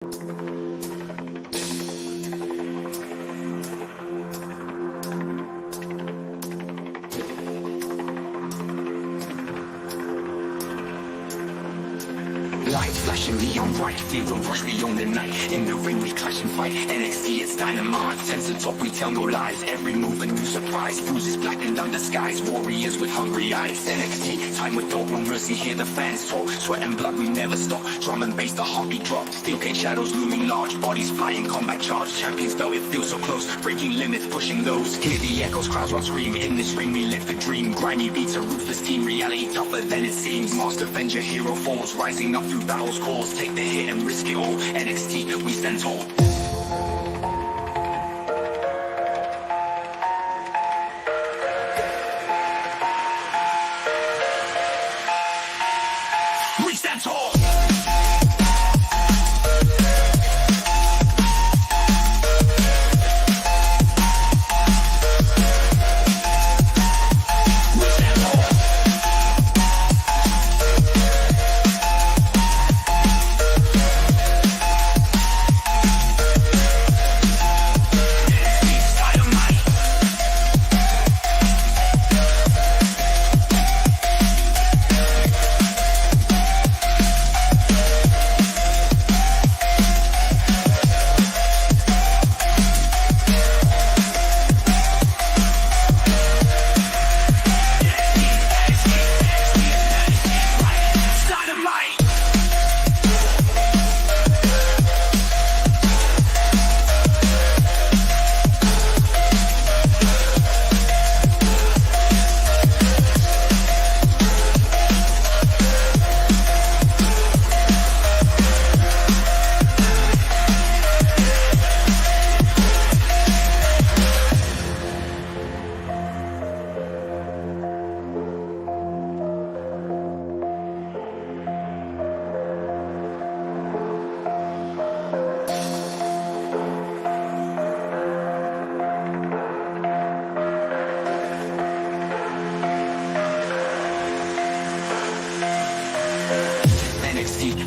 Lights flashing neon bright, feel the rush beyond the night. In the ring we clash and fight, NXT it's dynamite. Sense the top, we tell no lies, every move a new surprise. Bruises blackened under skies, warriors with hungry eyes. NXT, time with dog, no mercy, hear the fans talk. Sweat and blood, we never stop, drum and bass, the heartbeat drop. Steel cage shadows looming large, bodies flying, combat charge. Champions belt, it feels so close, breaking limits, pushing those. Hear the echoes, crowds run scream, in this ring we live the dream. Grimy beats, a ruthless team, reality tougher than it seems. Master Avenger, hero falls, rising up through battle's calls, take the hit and risk it all. NXT, we stand tall. We stand tall.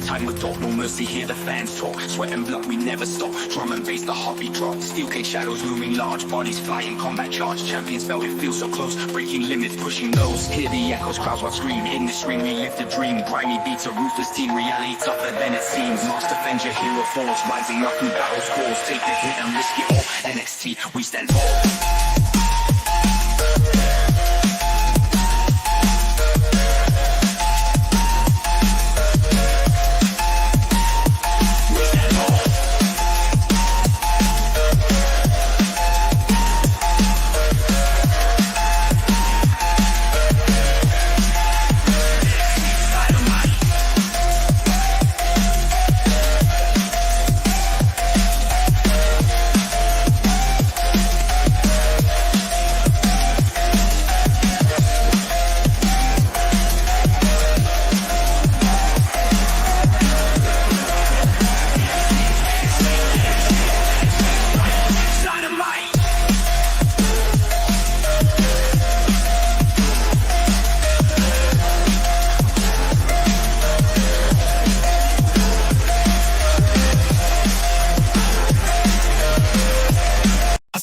Time with dog, no mercy, hear the fans talk. Sweat and blood, we never stop, drum and bass, the heartbeat drop. Steel cage shadows looming large, bodies flying, combat charge. Champions belt, it feels so close, breaking limits, pushing those. Hear the echoes, crowds run scream, in this ring we live the dream. Grimy beats, a ruthless team, reality tougher than it seems. Master Avenger, hero falls, rising up through battle's calls. Take the hit and risk it all. NXT, we stand tall.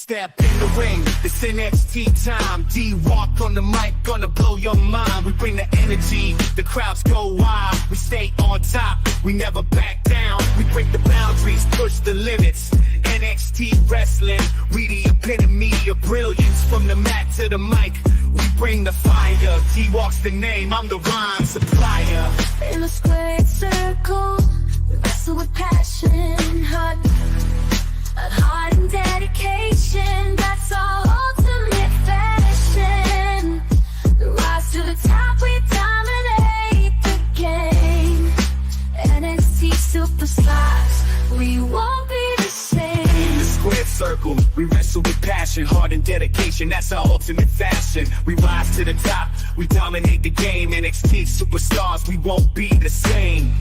Step in the ring, it's NXT time. D-Walk on the mic, gonna blow your mind. We bring the energy, the crowds go wild. We stay on top, we never back down. We break the boundaries, push the limits. NXT wrestling, we the epitome of brilliance. From the mat to the mic, we bring the fire. D-Walk's the name, I'm the rhyme supplier. In a squared circle, we wrestle with passion, heart and dedication. That's our ultimate fashion. The rise to the top, we dominate the game. NXT superstars, we won't be the same. In the squared circle, we wrestle with passion, heart and dedication. That's our ultimate fashion. We rise to the top, we dominate the game. NXT superstars, we won't be the same.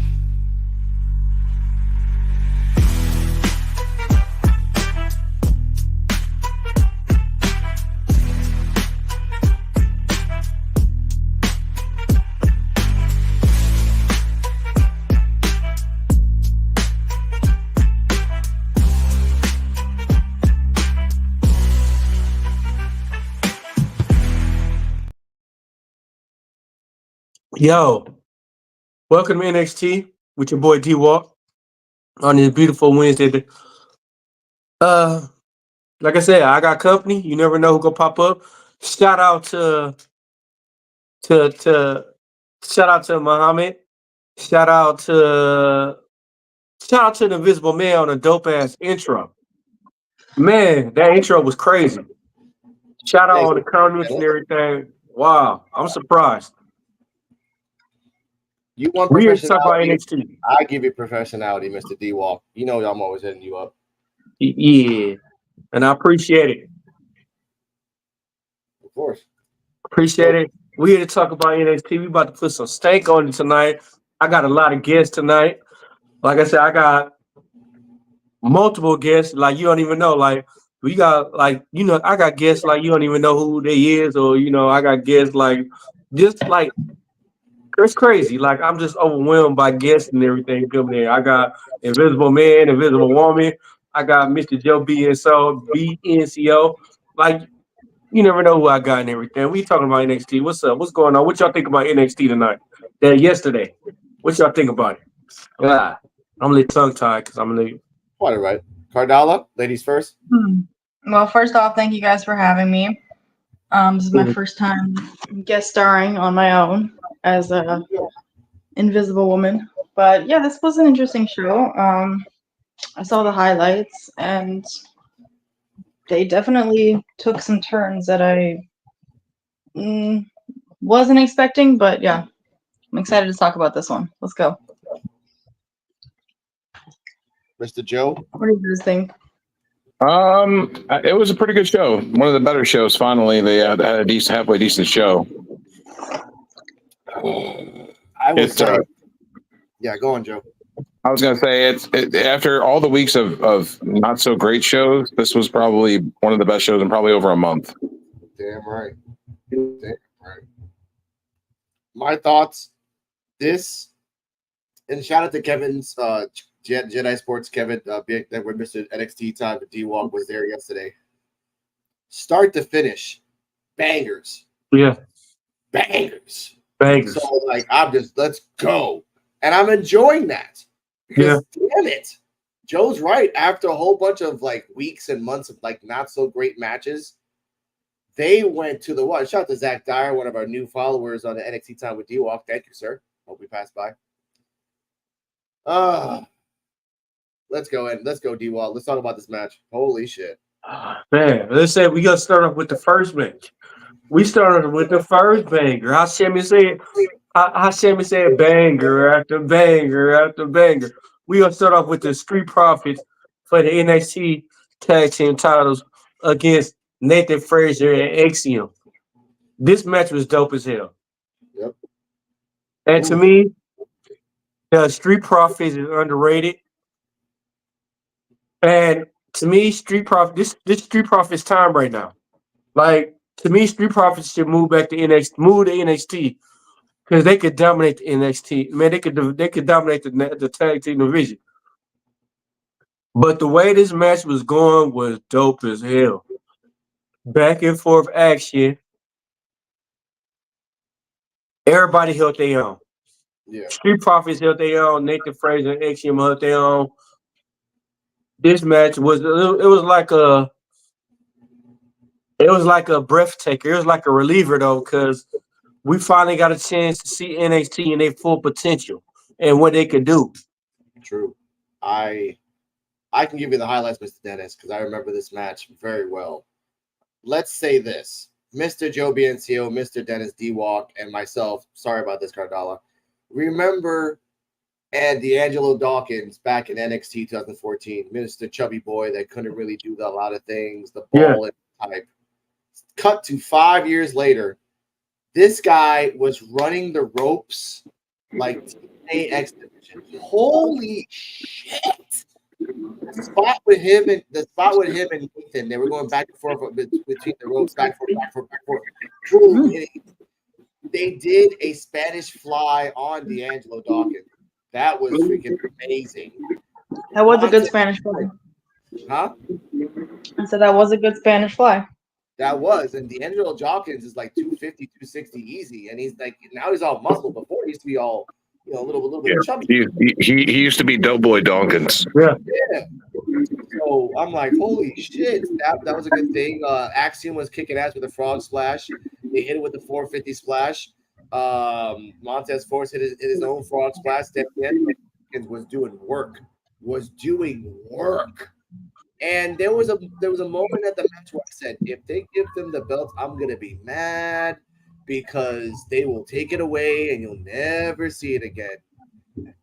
Yo, welcome to NXT with your boy D Walk on this beautiful Wednesday. Uh, like I said, I got company. You never know who gonna pop up. Shout out to to shout out to Muhammad. Shout out to shout out to the Invisible Man on a dope ass intro. Man, that intro was crazy. Shout out Thanks. on the comments and everything. Wow, I'm surprised. You want We here to talk about professionality? NXT. I give you professionality, Mr. D Walk. You know I'm always hitting you up. Yeah, and I appreciate it. Of course. Appreciate it. We here to talk about NXT. We about to put some stank on it tonight. I got a lot of guests tonight. Like I said, I got multiple guests. Like you don't even know. Like we got I got guests like you don't even know who they is, or I got guests like just like it's crazy. Like I'm just overwhelmed by guests and everything coming in. I got Invisible Man, Invisible Woman. I got Mr. Joe BNCO. Like you never know who I got and everything. We talking about NXT. What's up? What's going on? What y'all think about NXT tonight? Yesterday. What y'all think about it? I'm a little tongue tied because I'm a little. Quite all right. Cardala, ladies first. Well, first off, thank you guys for having me. This is my first time guest starring on my own as a Invisible Woman. But yeah, this was an interesting show. I saw the highlights, and they definitely took some turns that I wasn't expecting. But yeah, I'm excited to talk about this one. Let's go. Mr. Joe. What do you guys think? It was a pretty good show. One of the better shows. Finally, they had a halfway decent show. I would say, yeah, go on, Joe. I was going to say after all the weeks of not so great shows, this was probably one of the best shows in probably over a month. Damn right. Damn right. My thoughts. This, and shout out to Kevin's Jedi Sports Kevin, that where Mr. NXT time with D Walk was there yesterday. Start to finish, bangers. Yeah. Bangers. Bangers. So like let's go. And I'm enjoying that. Because damn it. Joe's right. After a whole bunch of like weeks and months of like not so great matches, they went to the one. Shout out to Zach Dyer, one of our new followers on the NXT time with D Walk. Thank you, sir. Hope we passed by. Let's go in. Let's go, D-Wall. Let's talk about this match. Holy shit. Man, let's say we gotta start off with the first match. We started with the first banger. How Sammy said banger after banger after banger. We gonna start off with the Street Profits for the NXT tag team titles against Nathan Frazier and Axiom. This match was dope as hell. Yep. And to me, the Street Profits is underrated. And to me, this Street Profits time right now. Like to me, Street Profits should move back to NXT because they could dominate the NXT. Man, they could dominate the tag team division. But the way this match was going was dope as hell. Back and forth action. Everybody held their own. Yeah. Street Profits held their own. Nathan Frazier and Axiom held their own. This match was like a breathtaker. It was like a reliever though, because we finally got a chance to see NXT in their full potential and what they could do. True. I can give you the highlights, Mr. Dennis, because I remember this match very well. Let's say this. Mr. Joe BNCO, Mr. Dennis D Walk, and myself, sorry about this, Cardala, remember and D'Angelo Dawkins back in NXT 2014, Mr. Chubby Boy that couldn't really do a lot of things, the ball type. Cut to 5 years later, this guy was running the ropes like TNA X Division. Holy shit! The spot with him and Nathan, they were going back and forth between the ropes, back and forth. They did a Spanish fly on D'Angelo Dawkins. That was freaking amazing. That was a good Spanish fly. Huh? I said that was a good Spanish fly. That was, and D'Angelo Dawkins is like 250, 260 easy, and he's like now he's all muscle. Before he used to be all a little bit chubby. He used to be Doughboy Dawkins. Yeah. So I'm like, holy shit, that was a good thing. Axiom was kicking ass with a frog splash. They hit it with the 450 splash. Montez Force hit his own frog splash. Dawkins was doing work. And there was a moment at the match where I said, if they give them the belt, I'm gonna be mad because they will take it away and you'll never see it again.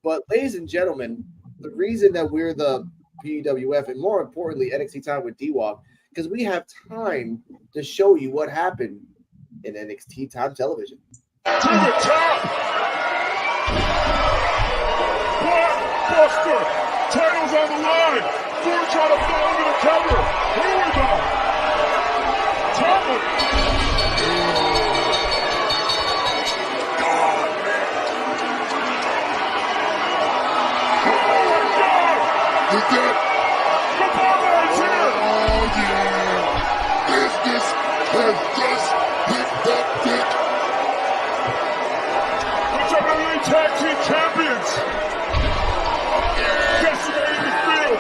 But ladies and gentlemen, the reason that we're the PWF and more importantly NXT Time with D-Walk, because we have time to show you what happened in NXT Time Television. To the top! Blockbuster! Titles on the line! Ford trying to fall into the cover! Here we go! Business has just picked up dick. The WWE Tag Team Champions. Decimating the field.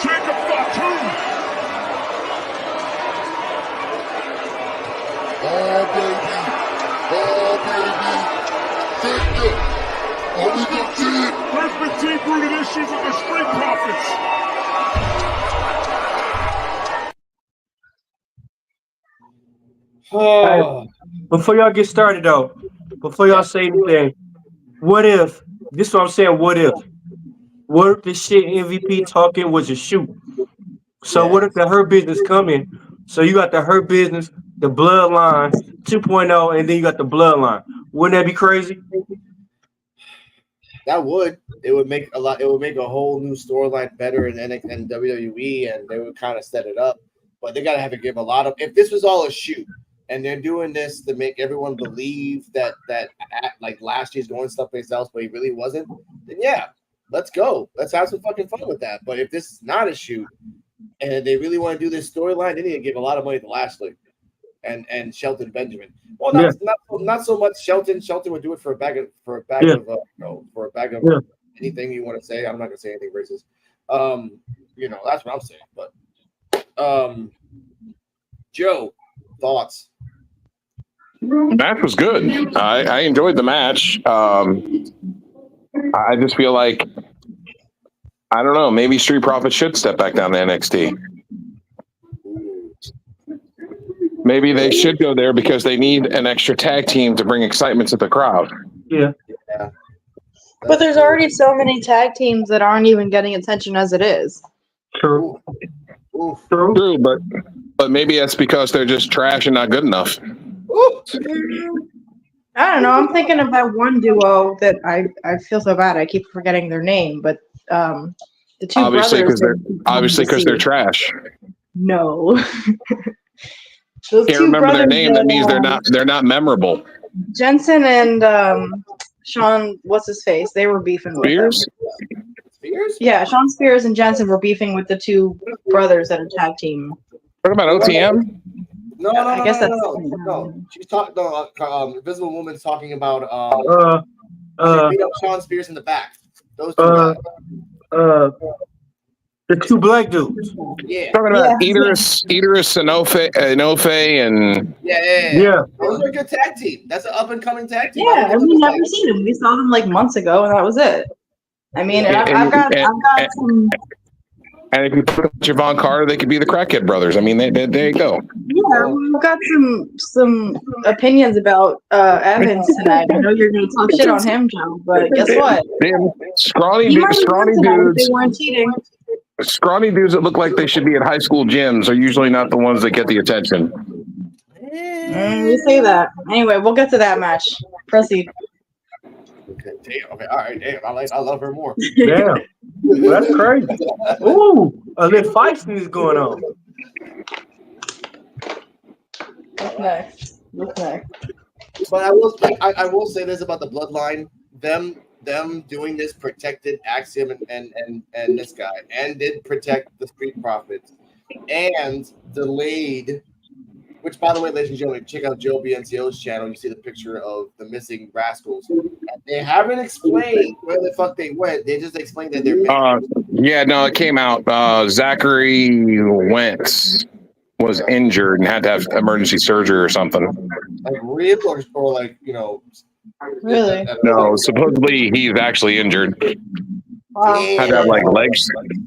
Jacob Fatu. Oh, baby. Victor. Are we going to see it? There's been deep-rooted issues with the Street Profits. Hey, before y'all get started though, before y'all say anything, what if this is what I'm saying? What if the shit MVP talking was a shoot? So what if the Hurt Business come in? So you got the Hurt Business, the Bloodline 2.0, and then you got the Bloodline. Wouldn't that be crazy? That would. It would make a lot. It would make a whole new storyline better in NXT and WWE, and they would kind of set it up. But they gotta have to give a lot of. If this was all a shoot, and they're doing this to make everyone believe that like last year's going someplace else, but he really wasn't, then yeah, let's go. Let's have some fucking fun with that. But if this is not a shoot, and they really want to do this storyline, they need to give a lot of money to Lashley and Shelton Benjamin. Well, not so much Shelton. Shelton would do it for a bag of anything you want to say. I'm not gonna say anything racist. That's what I'm saying. But Joe, thoughts? The match was good. I enjoyed the match. I just feel like, I don't know, maybe Street Profits should step back down to NXT. Maybe they should go there because they need an extra tag team to bring excitement to the crowd. Yeah. But there's already so many tag teams that aren't even getting attention as it is. True. True, but maybe that's because they're just trash and not good enough. I don't know. I'm thinking of that one duo that I feel so bad. I keep forgetting their name, but the two obviously brothers. Because they're trash. No. Can't remember their name. That means they're not memorable. Jensen and Sean, what's his face? They were beefing with Spears? Spears? Yeah, Sean Spears and Jensen were beefing with the two brothers that are tag team. What about OTM? No. She's talking. Invisible Woman's talking about beat up Sean Spears in the back. Those two guys. The two black dudes. Yeah. Talking about Idris Inofe and Yeah. Those are a good tag team. That's an up and coming tag team. Yeah, and we never seen them. We saw them like months ago, and that was it. I mean, I've got some. And if you put Javon Carter, they could be the Crackhead brothers. I mean, there you go. Yeah, we've got some opinions about Evans tonight. I know you're going to talk shit on him, Joe, but guess what? Damn, scrawny dudes. They weren't cheating. Scrawny dudes that look like they should be at high school gyms are usually not the ones that get the attention. You say that. Anyway, we'll get to that match. Proceed. Okay, damn. Okay, all right, damn. I love her more. Damn. That's crazy. Ooh, a little feisty is going on. What's next? But I will say this about the Bloodline. Them doing this protected Axiom and this guy, and did protect the Street Profits. and delayed. Which, by the way, ladies and gentlemen, check out Joe BNCO's channel. You see the picture of the missing rascals. They haven't explained where the fuck they went. They just explained that they're missing. Yeah, no, it came out. Zachary Wentz was injured and had to have emergency surgery or something. Like real or like, you know. Really? No, supposedly he's actually injured. Wow. Had to have like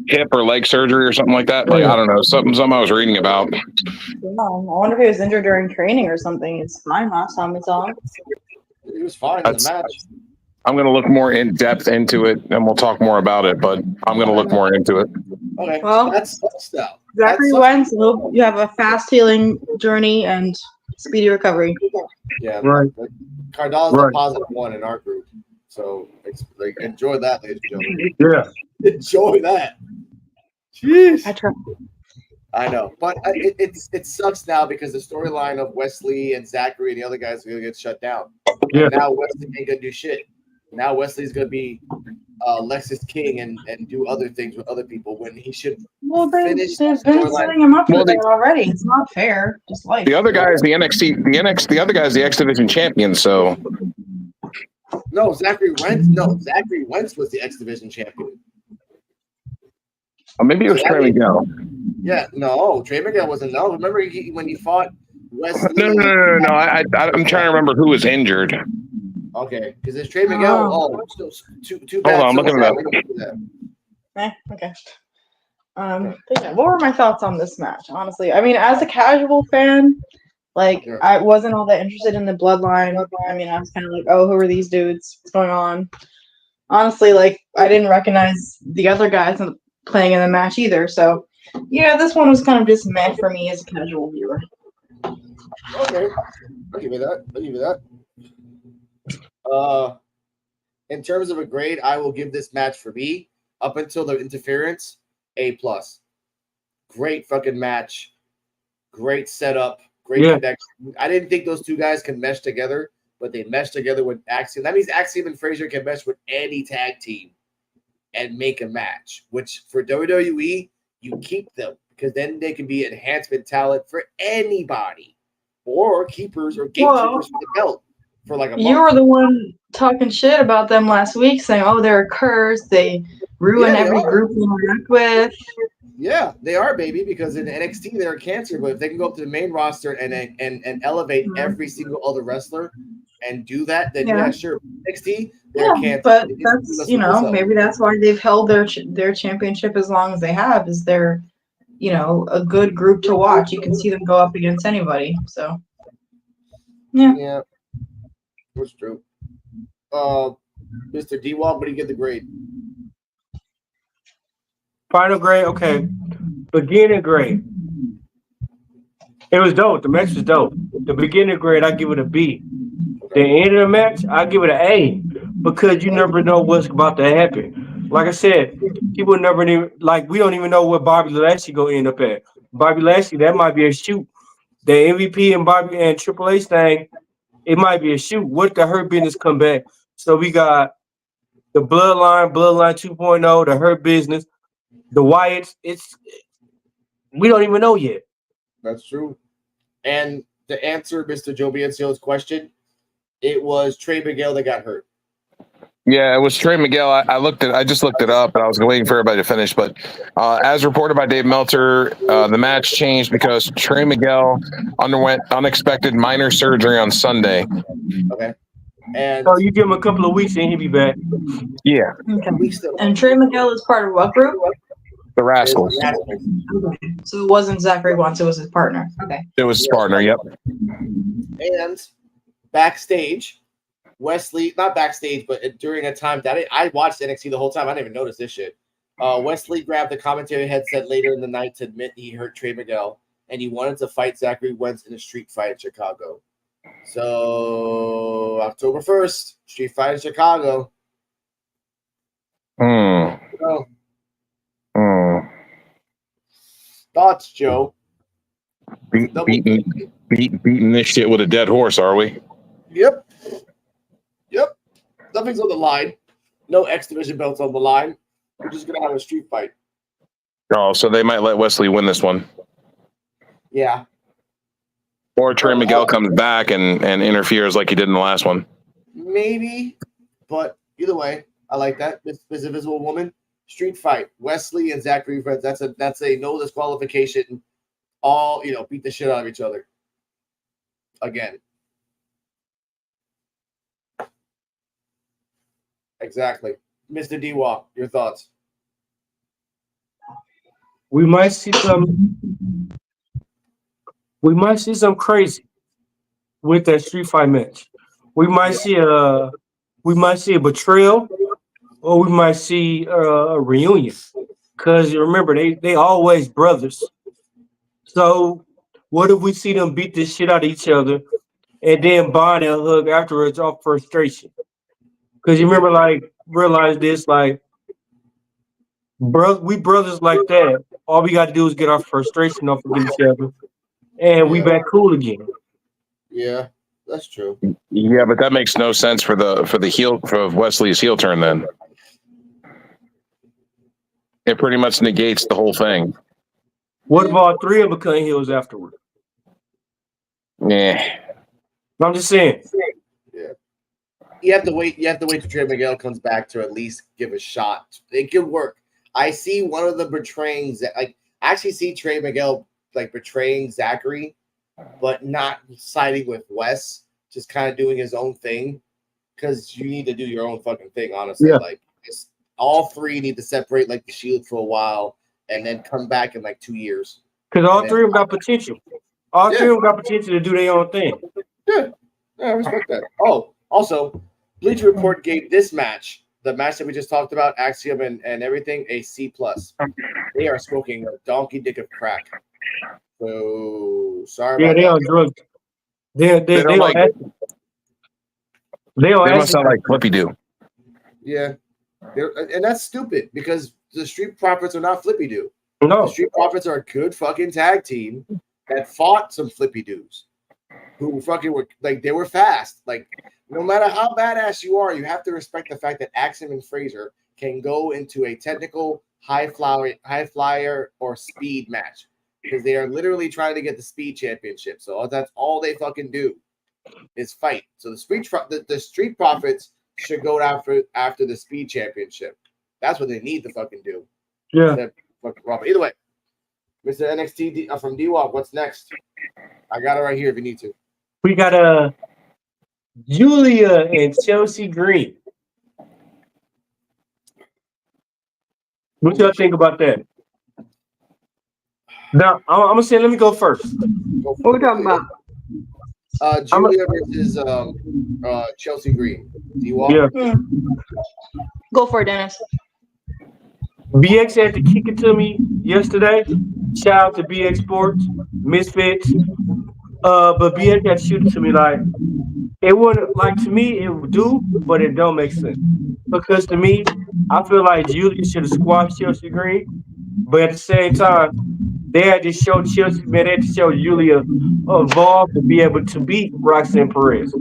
hip or leg surgery or something like that. Like I don't know, something I was reading about. Yeah, I wonder if he was injured during training or something. It's fine last time we saw him. He was fine in the match. I'm going to look more in depth into it, and we'll talk more about it. But I'm going to look more into it. Okay, well, that's now. Zachary Wentz, hope you have a fast healing journey and speedy recovery. Yeah, Right. Cardall's Right. a positive one in our group, so like enjoy that, ladies and gentlemen. Yeah. Enjoy that. Jeez. I try. I know, but it sucks now because the storyline of Wesley and Zachary and the other guys are gonna get shut down. Yeah. And now Wesley ain't gonna do shit. Now Wesley's gonna be Lexus King and do other things with other people when he should. Well, they've finish been the storyline. setting him up for Well, that already. It's not fair. Just like The other guy is the NXT. The other guy is the X Division champion. So No, Zachary Wentz. No, Zachary Wentz was the X Division champion. maybe it was Trey Miguel. Yeah, no, Trey Miguel wasn't. No, remember when he fought Wesley? No. I'm trying to remember who was injured. Okay, because it's Trey Miguel. Oh, so too bad. Hold on, I'm looking at okay. But yeah, what were my thoughts on this match? Honestly, I mean, as a casual fan, like Yeah. I wasn't all that interested in the bloodline. I mean, I was kind of like, oh, who are these dudes? What's going on? Honestly, like I didn't recognize the other guys playing in the match either. So, yeah, this one was kind of just meh for me as a casual viewer. Okay, I'll give you that. In terms of a grade, I will give this match for me up until the interference A+. Great fucking match, great setup, great connection. I didn't think those two guys can mesh together, but they meshed together with Axiom. That means Axiom and Frazier can mesh with any tag team and make a match. Which for WWE, you keep them because then they can be enhancement talent for anybody, or keepers or gatekeepers for the belt. For like a month. You were the one talking shit about them last week, saying, "Oh, they're a curse. They ruin every group we interact with." Yeah, they are, baby. Because in NXT they're a cancer, but if they can go up to the main roster and elevate every single other wrestler and do that, then yeah sure. NXT they're a cancer. But that's maybe that's why they've held their championship as long as they have. Is they're a good group to watch. You can see them go up against anybody. So yeah. That's true. Mr. D-Walk, what do you get the grade? Final grade, okay. Beginning grade. It was dope. The match was dope. The beginning grade, I give it a B. The end of the match, I give it an A because you never know what's about to happen. Like I said, people never even we don't even know where Bobby Lashley gonna end up at. Bobby Lashley, that might be a shoot. The MVP and Bobby and Triple H thing. It might be a shoot. What the Hurt Business come back? So we got the Bloodline 2.0, the Hurt Business, the Wyatts. We don't even know yet. That's true. And to answer Mr. Joe Biancio's question, it was Trey Miguel that got hurt. Yeah, it was Trey Miguel. I just looked it up, and I was waiting for everybody to finish. But as reported by Dave Meltzer, the match changed because Trey Miguel underwent unexpected minor surgery on Sunday. Okay. And so you give him a couple of weeks and he'll be back. Yeah. Okay. And Trey Miguel is part of what group? The Rascals. Okay. So it wasn't Zachary Wentz, it was his partner. Okay. It was his partner, yep. And backstage, Wesley, not backstage, but during a time that I watched NXT the whole time. I didn't even notice this shit. Wesley grabbed the commentary headset later in the night to admit he hurt Trey Miguel and he wanted to fight Zachary Wentz in a street fight in Chicago. So October 1st, street fight in Chicago. Thoughts, Joe? Beating this shit with a dead horse, are we? Yep. Nothing's on the line. No X Division belts on the line. We're just gonna have a street fight. Oh, so they might let Wesley win this one. Yeah. Or Trey Miguel comes back and interferes like he did in the last one. Maybe, but either way, I like that. This Invisible Woman street fight. Wesley and Zachary Fred. That's a no disqualification. All beat the shit out of each other. Again. Exactly. Mr. D-Walk, your thoughts? We might see some crazy with that street fight match. We might see a betrayal, or we might see a reunion. Because remember, they always brothers. So what if we see them beat the shit out of each other and then bond and hug afterwards off frustration? Because you remember, realize this, we brothers like that. All we got to do is get our frustration off of each other, and we back cool again. Yeah, that's true. Yeah, but that makes no sense for Wesley's heel turn. Then it pretty much negates the whole thing. What about three of them becoming heels afterward? Yeah, I'm just saying. Yeah, you have to wait. You have to wait till Trey Miguel comes back to at least give a shot. It could work. I see one of the betraying. I actually see Trey Miguel betraying Zachary, but not siding with Wes. Just kind of doing his own thing, because you need to do your own fucking thing. Honestly, Yeah. All three need to separate the Shield for a while, and then come back in 2 years. Because all three of them got potential. All three of them got potential to do their own thing. Yeah, I respect that. Oh, also, Bleacher Report gave this match, the match that we just talked about, Axiom and everything, a C+. They are smoking a donkey dick of crack. So sorry about They that. on drugs. They must sound like Flippy do. Yeah, and that's stupid because the Street Profits are not Flippy Doo. No. The Street Profits are a good fucking tag team that fought some Flippy Doos who fucking were they were fast. No matter how badass you are, you have to respect the fact that Axiom and Fraser can go into a technical high flyer or speed match, because they are literally trying to get the speed championship. So that's all they fucking do is fight. So the Street Profits should go after the speed championship. That's what they need to fucking do. Yeah. Either way, Mr. NXT from D-Walk, what's next? I got it right here if you need to. We got Julia and Chelsea Green. What y'all think about that? Now, I'm gonna say, let me go first. What are we talking about? Julia versus Chelsea Green. D-Walk? Yeah. Go for it, Dennis. BX had to kick it to me yesterday. Shout out to BX Sports, Misfits. But BX had to shoot it to me it wouldn't, to me, it would do, but it don't make sense. Because to me, I feel like Julia should have squashed Chelsea Green, but at the same time, they had to show Chelsea, man, they had to show Julia evolve to be able to beat Roxanne Perez.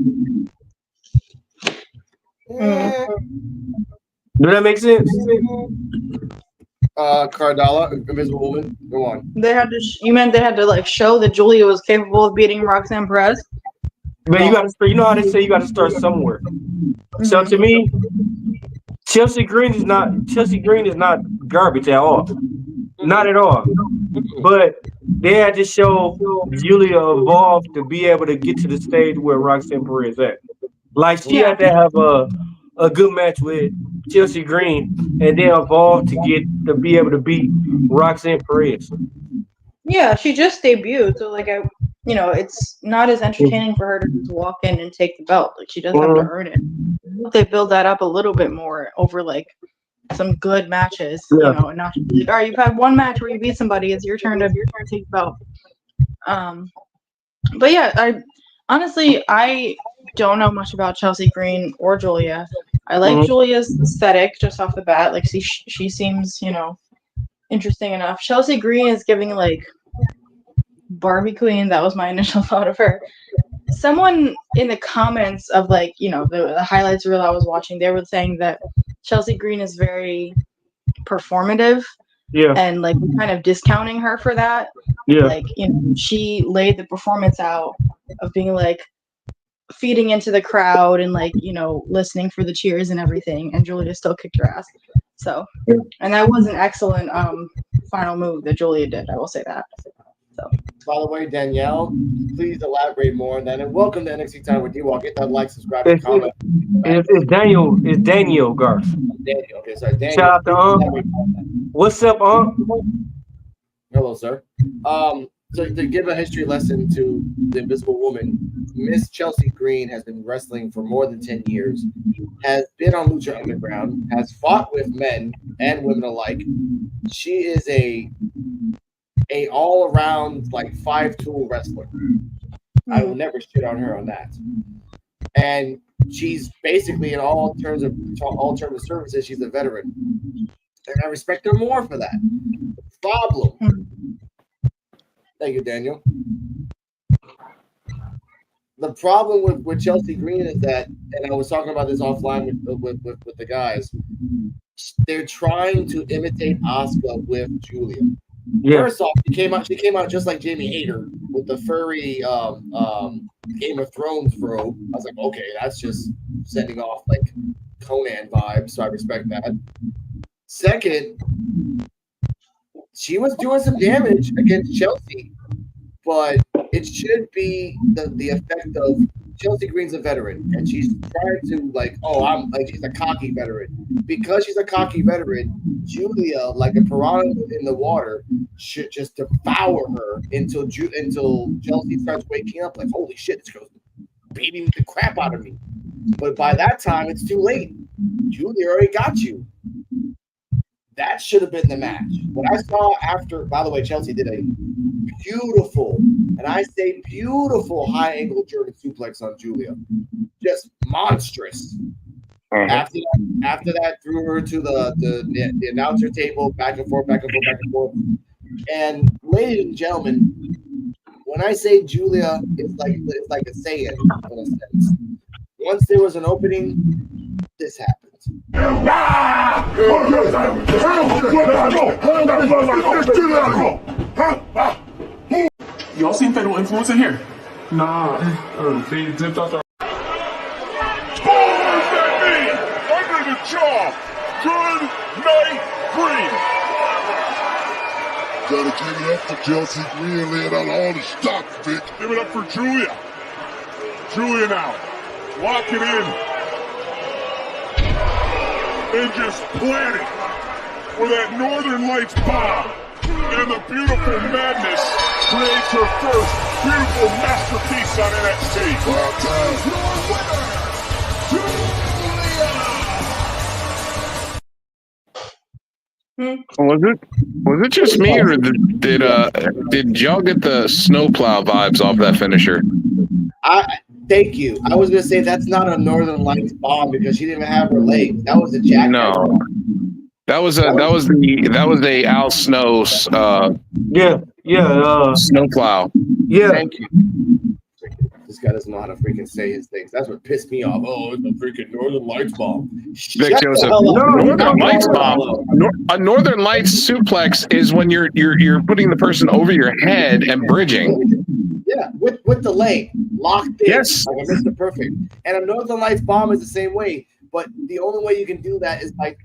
Does that make sense? Cardala, Invisible Woman, go on. They had to. You meant they had to show that Julia was capable of beating Roxanne Perez? But you got to, you know how they say you got to start somewhere. So to me, Chelsea Green is not garbage at all, not at all. But they had to show Julia evolve to be able to get to the stage where Roxanne Perez at. She had to have a good match with Chelsea Green and then evolve to be able to beat Roxanne Perez. Yeah, she just debuted, so it's not as entertaining for her to just walk in and take the belt. She does have to earn it. They build that up a little bit more over some good matches, and not just all right, you've had one match where you beat somebody, it's your turn to take the belt. But yeah, I don't know much about Chelsea Green or Julia. I like Julia's aesthetic just off the bat. She seems, interesting enough. Chelsea Green is giving Barbie Queen. That was my initial thought of her. Someone in the comments of the highlights reel I was watching, they were saying that Chelsea Green is very performative. Yeah. And like we're kind of discounting her for that. Yeah. Like, you know, she laid the performance out of being like feeding into the crowd and like, you know, listening for the cheers and everything, and Julia still kicked her ass. So, and that was an excellent final move that Julia did, I will say that. So, by the way, Danielle, please elaborate more on that. And welcome to NXT Time with D-Walk. Get that like, subscribe, and comment. It's Daniel Garth. Daniel. Okay, sorry, Daniel. Shout out to Unc. What's up, Unc? Hello, sir. So to give a history lesson to the Invisible Woman, Miss Chelsea Green has been wrestling for more than 10 years, has been on Lucha Underground, has fought with men and women alike. She is a all-around like 5-tool wrestler. I will never shit on her on that. And she's basically in all terms of services, she's a veteran. And I respect her more for that. The problem. Thank you, Daniel. The problem with Chelsea Green is that, and I was talking about this offline with the guys, they're trying to imitate Asuka with Julia. Yeah. First off, she came out just like Jamie Hayter with the furry Game of Thrones robe. I was like, okay, that's just setting off like Conan vibes, so I respect that. Second, she was doing some damage against Chelsea, but it should be the effect of Chelsea Green's a veteran, and she's trying to she's a cocky veteran. Because she's a cocky veteran, Julia, like a piranha in the water, should just devour her until Chelsea starts waking up like, holy shit, this girl's beating the crap out of me. But by that time, it's too late. Julia already got you. That should have been the match. What I saw after, by the way, Chelsea did a beautiful, and I say beautiful, high-angle German suplex on Julia. Just monstrous. After that, threw her to the announcer table, back and forth. And ladies and gentlemen, when I say Julia, it's like a Saiyan in a sense. Once there was an opening, this happened. Y'all seen Fatal Influence in here? Nah. They dipped out their bars at me! Under the jaw! Good night, Green! Gotta give it up for Chelsea Green laying out all the stops, bitch. Give it up for Julia. Julia now. Lock it in. And just plant it for that Northern Lights bomb. And the beautiful madness creates her first beautiful masterpiece on NXT. Was it just me, or did y'all get the snowplow vibes off that finisher? Thank you. I was gonna say that's not a Northern Lights bomb because she didn't even have her legs. That was a jackhammer. No, that was a Al Snow's snowplow. Yeah. Thank you. This guy doesn't know how to freaking say his things. That's what pissed me off. Oh, it's a freaking Northern Lights bomb. Vic Joseph, Northern Lights bomb. A Northern Lights suplex is when you're putting the person over your head and bridging. Yeah, with the leg locked in. Yes, like a Mr. Perfect. And a Northern Lights bomb is the same way, but the only way you can do that is like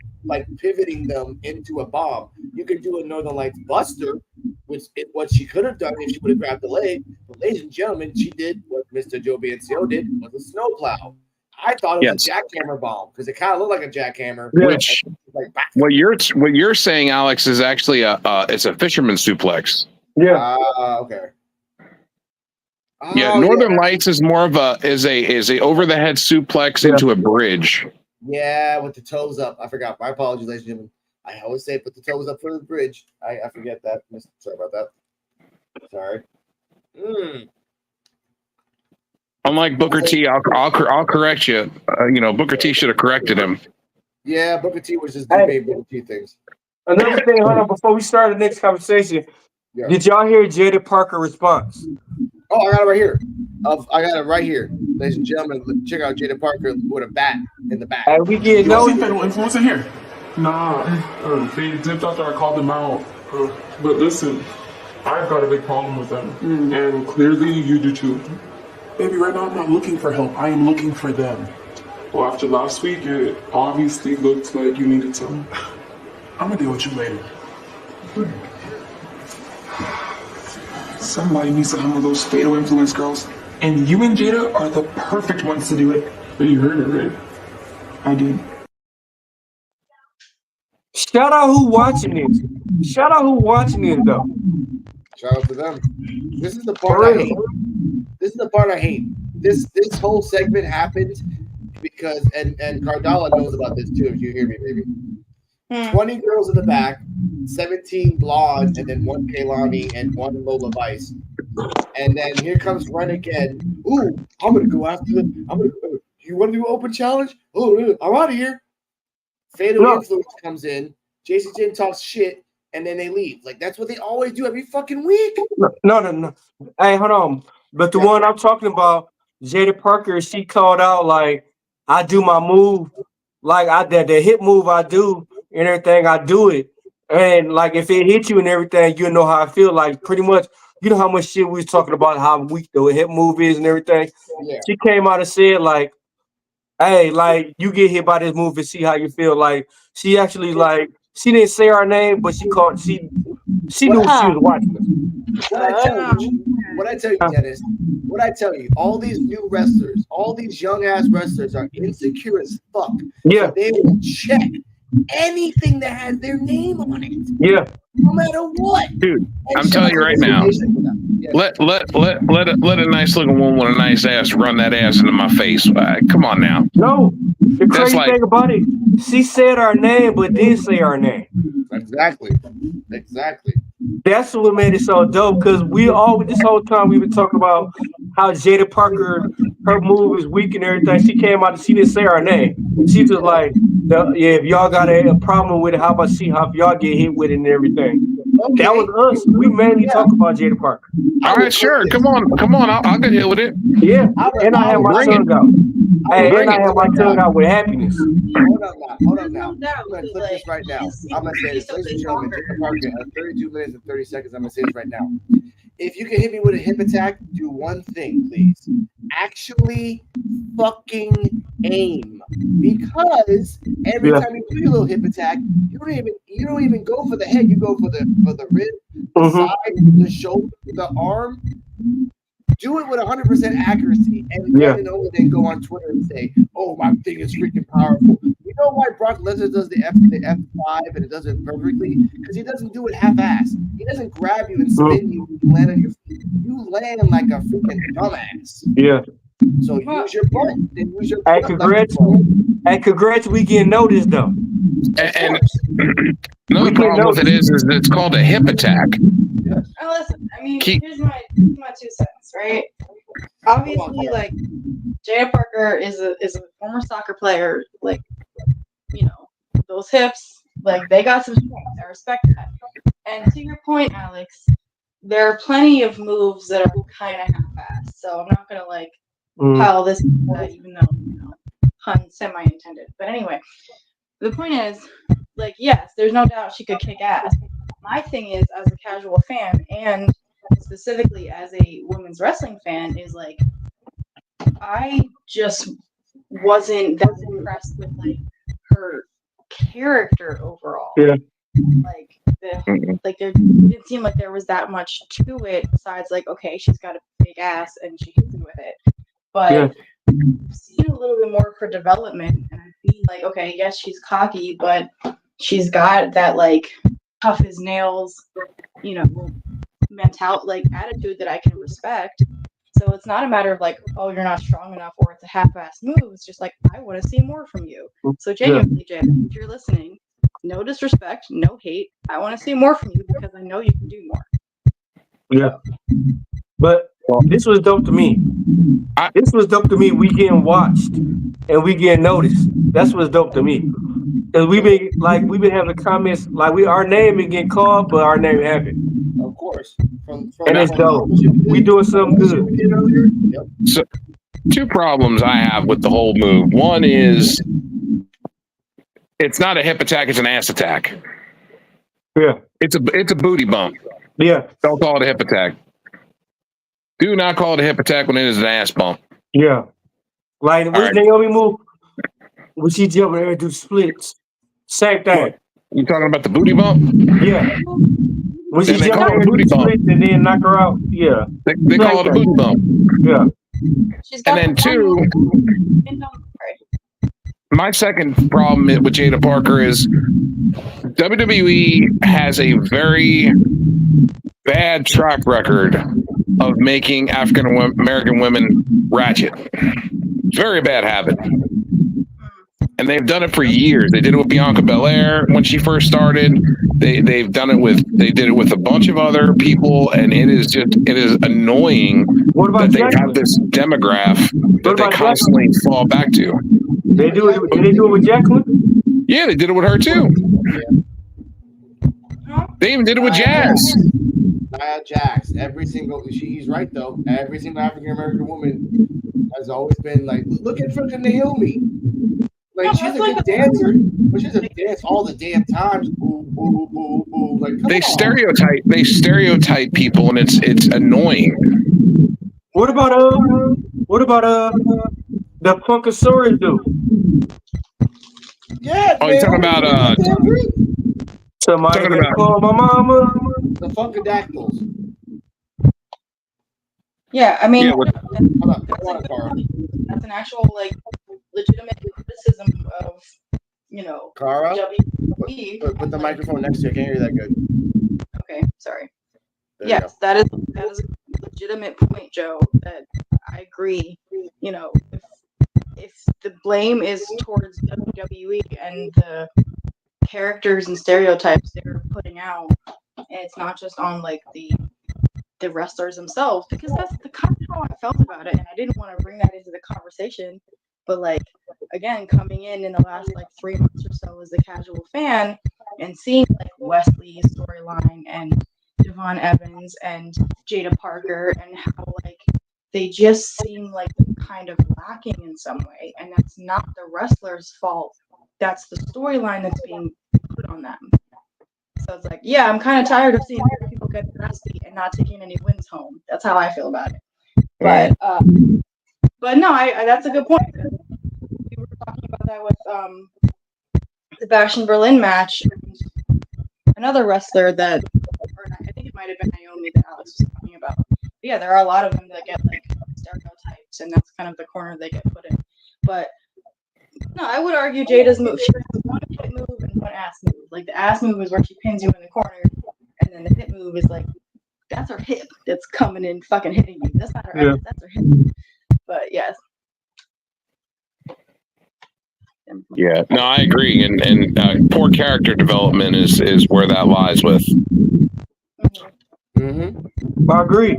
pivoting them into a bomb. You can do a Northern Lights Buster, which is what she could have done if she would have grabbed the leg. But ladies and gentlemen, she did what Mr. Joe BNCO did, was a snowplow. I thought it was a jackhammer bomb because it kind of looked like a jackhammer. Which what you're saying, Alex, is actually it's a fisherman suplex. Yeah. Okay. Yeah, Northern Lights is more of a over the head suplex into a bridge. Yeah, with the toes up. I forgot. My apologies, ladies and gentlemen. I always say put the toes up for the bridge. I forget that. Sorry about that. Sorry. Unlike Booker T, I'll correct you. Booker T should have corrected him. Yeah, Booker T was just doing Booker T things. Another thing, hold on, before we start the next conversation, did y'all hear Jada Parker's response? Oh, I got it right here. I got it right here. Ladies and gentlemen, check out Jada Parker with a bat in the back. We get Y'all seen Fatal Influence in here? Nah, they dipped after I called them out. But listen, I've got a big problem with them, and clearly you do too. Baby, right now I'm not looking for help. I am looking for them. Well, after last week, it obviously looked like you needed some. I'm gonna deal with you later. Somebody needs to handle those fatal influence girls, and you and Jada are the perfect ones to do it. But you heard it, right? I did. Shout out who watching this. Shout out who watching this though. Shout out to them. This is the part I hate. This is the part I hate. This whole segment happened because and Cardala knows about this too. If you hear me, baby. 20 girls in the back, 17 blonde, and then 1 Kaylani and 1 Lola Vice. And then here comes Ren again. Ooh, I'm gonna go after them. You want to do an open challenge? Oh, I'm out of here. Fatal Influence comes in. Jason Jin talks shit, and then they leave. Like that's what they always do every fucking week. No. Hey, hold on. But the one I'm talking about, Jada Parker, she called out like, I do my move, like the hip move I do and everything, I do it. And like if it hit you and everything, you know how I feel. Like pretty much, you know how much shit we was talking about, how weak the hip move is and everything. Yeah. She came out and said like, hey, like you get hit by this move and see how you feel. Like she actually like she didn't say our name, but she knew she was watching us. What I tell you, Dennis, what I tell you, all these new wrestlers, all these young ass wrestlers are insecure as fuck. Yeah. So they will check anything that has their name on it. Yeah. No matter what. Dude, I'm telling you right now. Let a nice looking woman with a nice ass run that ass into my face. Come on now. No, the crazy thing about it, she said our name, but didn't say our name. Exactly. That's what made it so dope. Because this whole time we've been talking about how Jada Parker, her move is weak and everything. She came out and she didn't say our name. She just like, if y'all got a problem with it, how about see how y'all get hit with it and everything. Okay. That was us. We mainly talk about Jada Parker. All right, sure. Come on. I'll get hit with it. Yeah, and I have my tongue out. Hey, and I have my tongue out with happiness. Hold on now. I'm going to flip this right now. I'm going to say this. Ladies and gentlemen, Jada Parker has 32 minutes and 30 seconds. I'm going to say this right now. If you can hit me with a hip attack, do one thing, please. Actually fucking aim. Because every time you do your little hip attack, you don't even go for the head. You go for the rib, the side, the shoulder, the arm. Do it with 100% accuracy, and then go on Twitter and say, "Oh, my thing is freaking powerful." You know why Brock Lesnar does the F5 and it does it perfectly? Because he doesn't do it half-ass. He doesn't grab you and spin you and land on your feet. You land like a freaking dumbass. Yeah. So use your butt. Then use your. Hey, congrats! We getting noticed though. And another problem with it is it's called a hip attack. Yes. Listen, I mean, here's my 2 cents, right? Obviously, like Jada Parker is a former soccer player. Like, you know, those hips, like they got some strength. I respect that. And to your point, Alex, there are plenty of moves that are kind of half-assed. So I'm not gonna like pile this, even though pun semi-intended. But anyway, the point is, like, yes, there's no doubt she could kick ass. My thing is, as a casual fan, and specifically as a women's wrestling fan, is like, I just wasn't that impressed with like her character overall. Yeah. Like, there didn't seem like there was that much to it besides like, okay, she's got a big ass and she can do with it. But I've seen a little bit more of her development, and I feel like, okay, yes, she's cocky, but she's got that like tough as nails, you know, like attitude that I can respect. So it's not a matter of like, oh, you're not strong enough or it's a half-assed move. It's just like, I want to see more from you. So genuinely, Jay, if you're listening, no disrespect, no hate. I want to see more from you because I know you can do more. Yeah. But this was dope to me. We getting watched and we getting noticed. That's what's dope to me. Cause we've been having comments like our name been getting called, but our name haven't. Of course. From and it's dope. We doing something good. Yep. So, 2 problems I have with the whole move. One is It's not a hip attack; it's an ass attack. Yeah. It's a booty bump. Yeah. Don't call it a hip attack. Do not call it a hip attack when it is an ass bump. Yeah. Like All what's right. Naomi move? When she jump in there and do splits. Same thing. What? You talking about the booty bump? Yeah. When she Then they jump in call there it a and booty do bump. splits and then knock her out. Yeah. They call it a booty bump. Yeah. She's got And then the one two, move. my second problem with Jada Parker is WWE has a very bad track record of making African American women ratchet. Very bad habit. And they've done it for years. They did it with Bianca Belair when she first started. They did it with a bunch of other people, and it is annoying that they have this demographic that they constantly fall back to. Did they do it with Jacqueline? Yeah, they did it with her too. They even did it with Jazz. Nia Jax, he's right though. Every single African American woman has always been like, look at fucking Naomi. Like she's a good dancer, but she doesn't dance all the damn times. Boo, boo, boo, boo. Like They stereotype people, and it's annoying. What about the Punkosaurus dude? Yeah. Oh, you're talking about Somebody talking about- call my mama. the Funkadactyls. Yeah, I mean, Yeah, what- that's an actual like legitimate criticism of Cara, WWE. put the microphone next to you. I can't hear you that good. Okay, sorry. There you Yes, that is a legitimate point, Joe. That I agree. If the blame is towards WWE and the characters and stereotypes they're putting out, and it's not just on like the wrestlers themselves, because that's the kind of how I felt about it, and I didn't want to bring that into the conversation. But like again, coming in the last like 3 months or so as a casual fan and seeing like Wesley's storyline and Devon Evans and Jada Parker and how like they just seem like kind of lacking in some way, and that's not the wrestler's fault. That's the storyline that's being put on them. So it's like, yeah, I'm kind of tired of seeing people get nasty and not taking any wins home. That's how I feel about it. But no, I that's a good point. We were talking about that with the Bash in Berlin match. And another wrestler that, or I think it might have been Naomi that Alex was talking about. But yeah, there are a lot of them that get like stereotypes, and that's kind of the corner they get put in. But no, I would argue Jada's move. She has one hip move and one ass move. Like the ass move is where she pins you in the corner, and then the hip move is like that's her hip that's coming in fucking hitting you. That's not her ass, that's her hip. But yes. Yeah, no, I agree, and poor character development is where that lies with. Mm-hmm. I agree.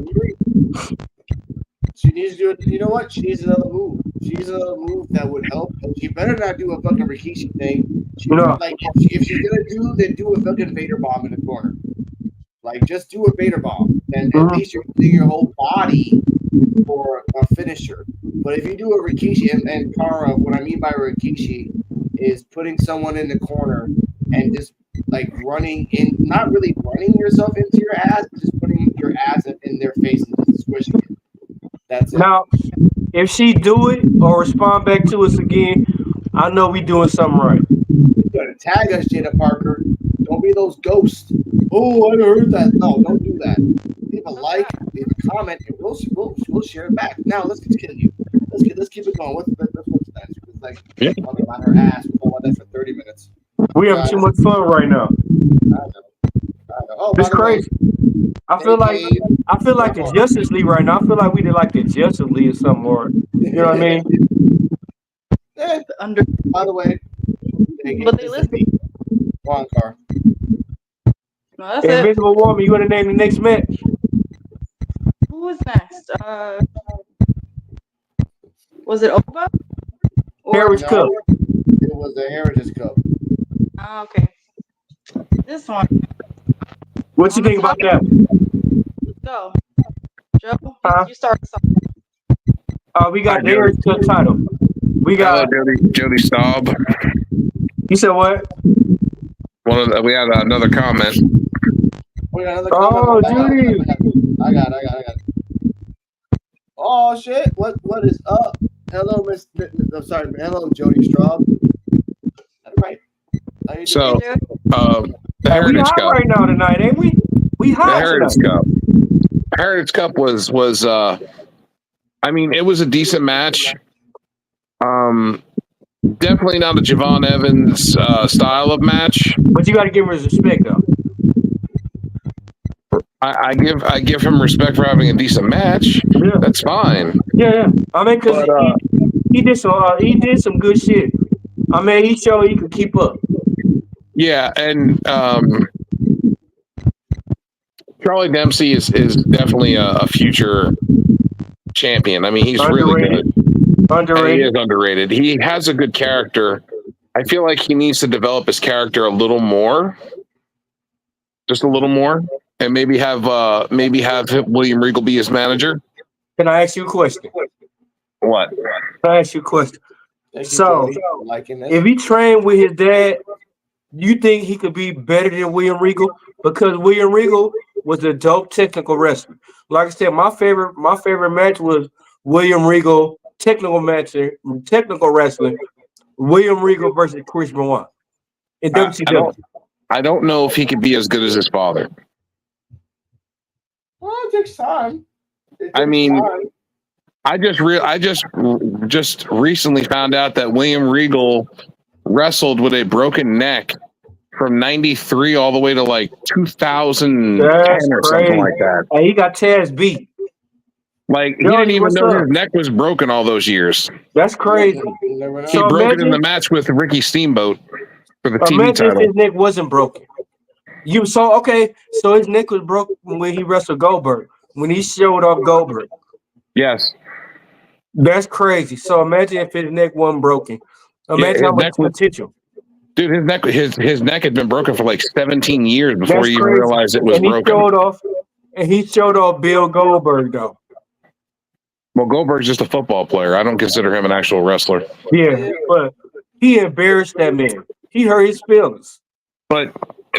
She needs to do it. You know what? She needs another move. She needs another move that would help. She better not do a fucking Rikishi thing. Like if she's gonna then do a fucking Vader bomb in the corner. Like just do a Vader bomb, and at least you're using your whole body for a finisher. But if you do a Rikishi and Cara, what I mean by Rikishi is putting someone in the corner and just like running in, not really running yourself into your ass, but just putting your ass in their face and just squishing it. That's it. Now, if she do it or respond back to us again, I know we doing something right. You gotta tag us, Jada Parker. Don't be those ghosts. Oh, I heard that. No, don't do that. Leave a like, leave a comment, and we'll share it back. Now let's continue. Let's keep it going. What's next? It's like talking about her ass. We're talking about that for 30 minutes. We have too much fun right now. I know. Oh, It's crazy. I feel like the Justice League right now. I feel like we did like the Justice League or something, or you know what I mean? By the way, but they listen. Go on, Car. No, that's it. Invisible Woman, you want to name the next match? Who was next? Was it Oba? Heritage Cup. It was the Heritage Cup. Oh, okay. This one. What you think about that? Let's go. Joe, you start us off. We got the Heritage Cup title. We got Jody Staub. You said what? We had another comment. We got another Oh, comment. Judy. I got it. Oh shit! What is up? Hello, Miss. I'm sorry. Hello, Jody Straub. All right. How you So, doing? the We Heritage hot Cup. right now tonight, ain't we? We The hot Heritage tonight. Cup. Heritage Cup was I mean, it was a decent match. Definitely not a Javon Evans style of match. But you got to give him his respect, though. I give him respect for having a decent match. Yeah. That's fine. Yeah. I mean, because But, he did some good shit. I mean, he showed he could keep up. yeah, and Charlie Dempsey is definitely a future champion. I mean, he's Underrated. really good. And he Underrated. is underrated. He has a good character. I feel like he needs to develop his character a little more, just a little more, and maybe have William Regal be his manager. Can I ask you a question? What? Can I ask you a question? Thank you, So, Jody, for liking this. if he trained with his dad, you think he could be better than William Regal? Because William Regal was a dope technical wrestler. Like I said, my favorite match was William Regal technical wrestling. William Regal versus Chris Benoit in WCW. I don't know if he could be as good as his father. Well, it takes time. I mean, I just recently found out that William Regal wrestled with a broken neck from 93 all the way to like 2010 or something like that. And he got Taz beat. Like, he Jody, didn't even what's know up? his neck was broken all those years. That's crazy. You never know. He So broke it in imagine- the match with Ricky Steamboat for the TV Imagine if title. his neck wasn't broken. So his neck was broken when he wrestled Goldberg. When he showed off Goldberg. Yes. That's crazy. So imagine if his neck wasn't broken. Imagine his how much neck was- potential. Dude, his neck had been broken for like 17 years before That's he even crazy. realized it was And he broken. showed off Bill Goldberg though. Well, Goldberg's just a football player. I don't consider him an actual wrestler. Yeah, but he embarrassed that man. He hurt his feelings. But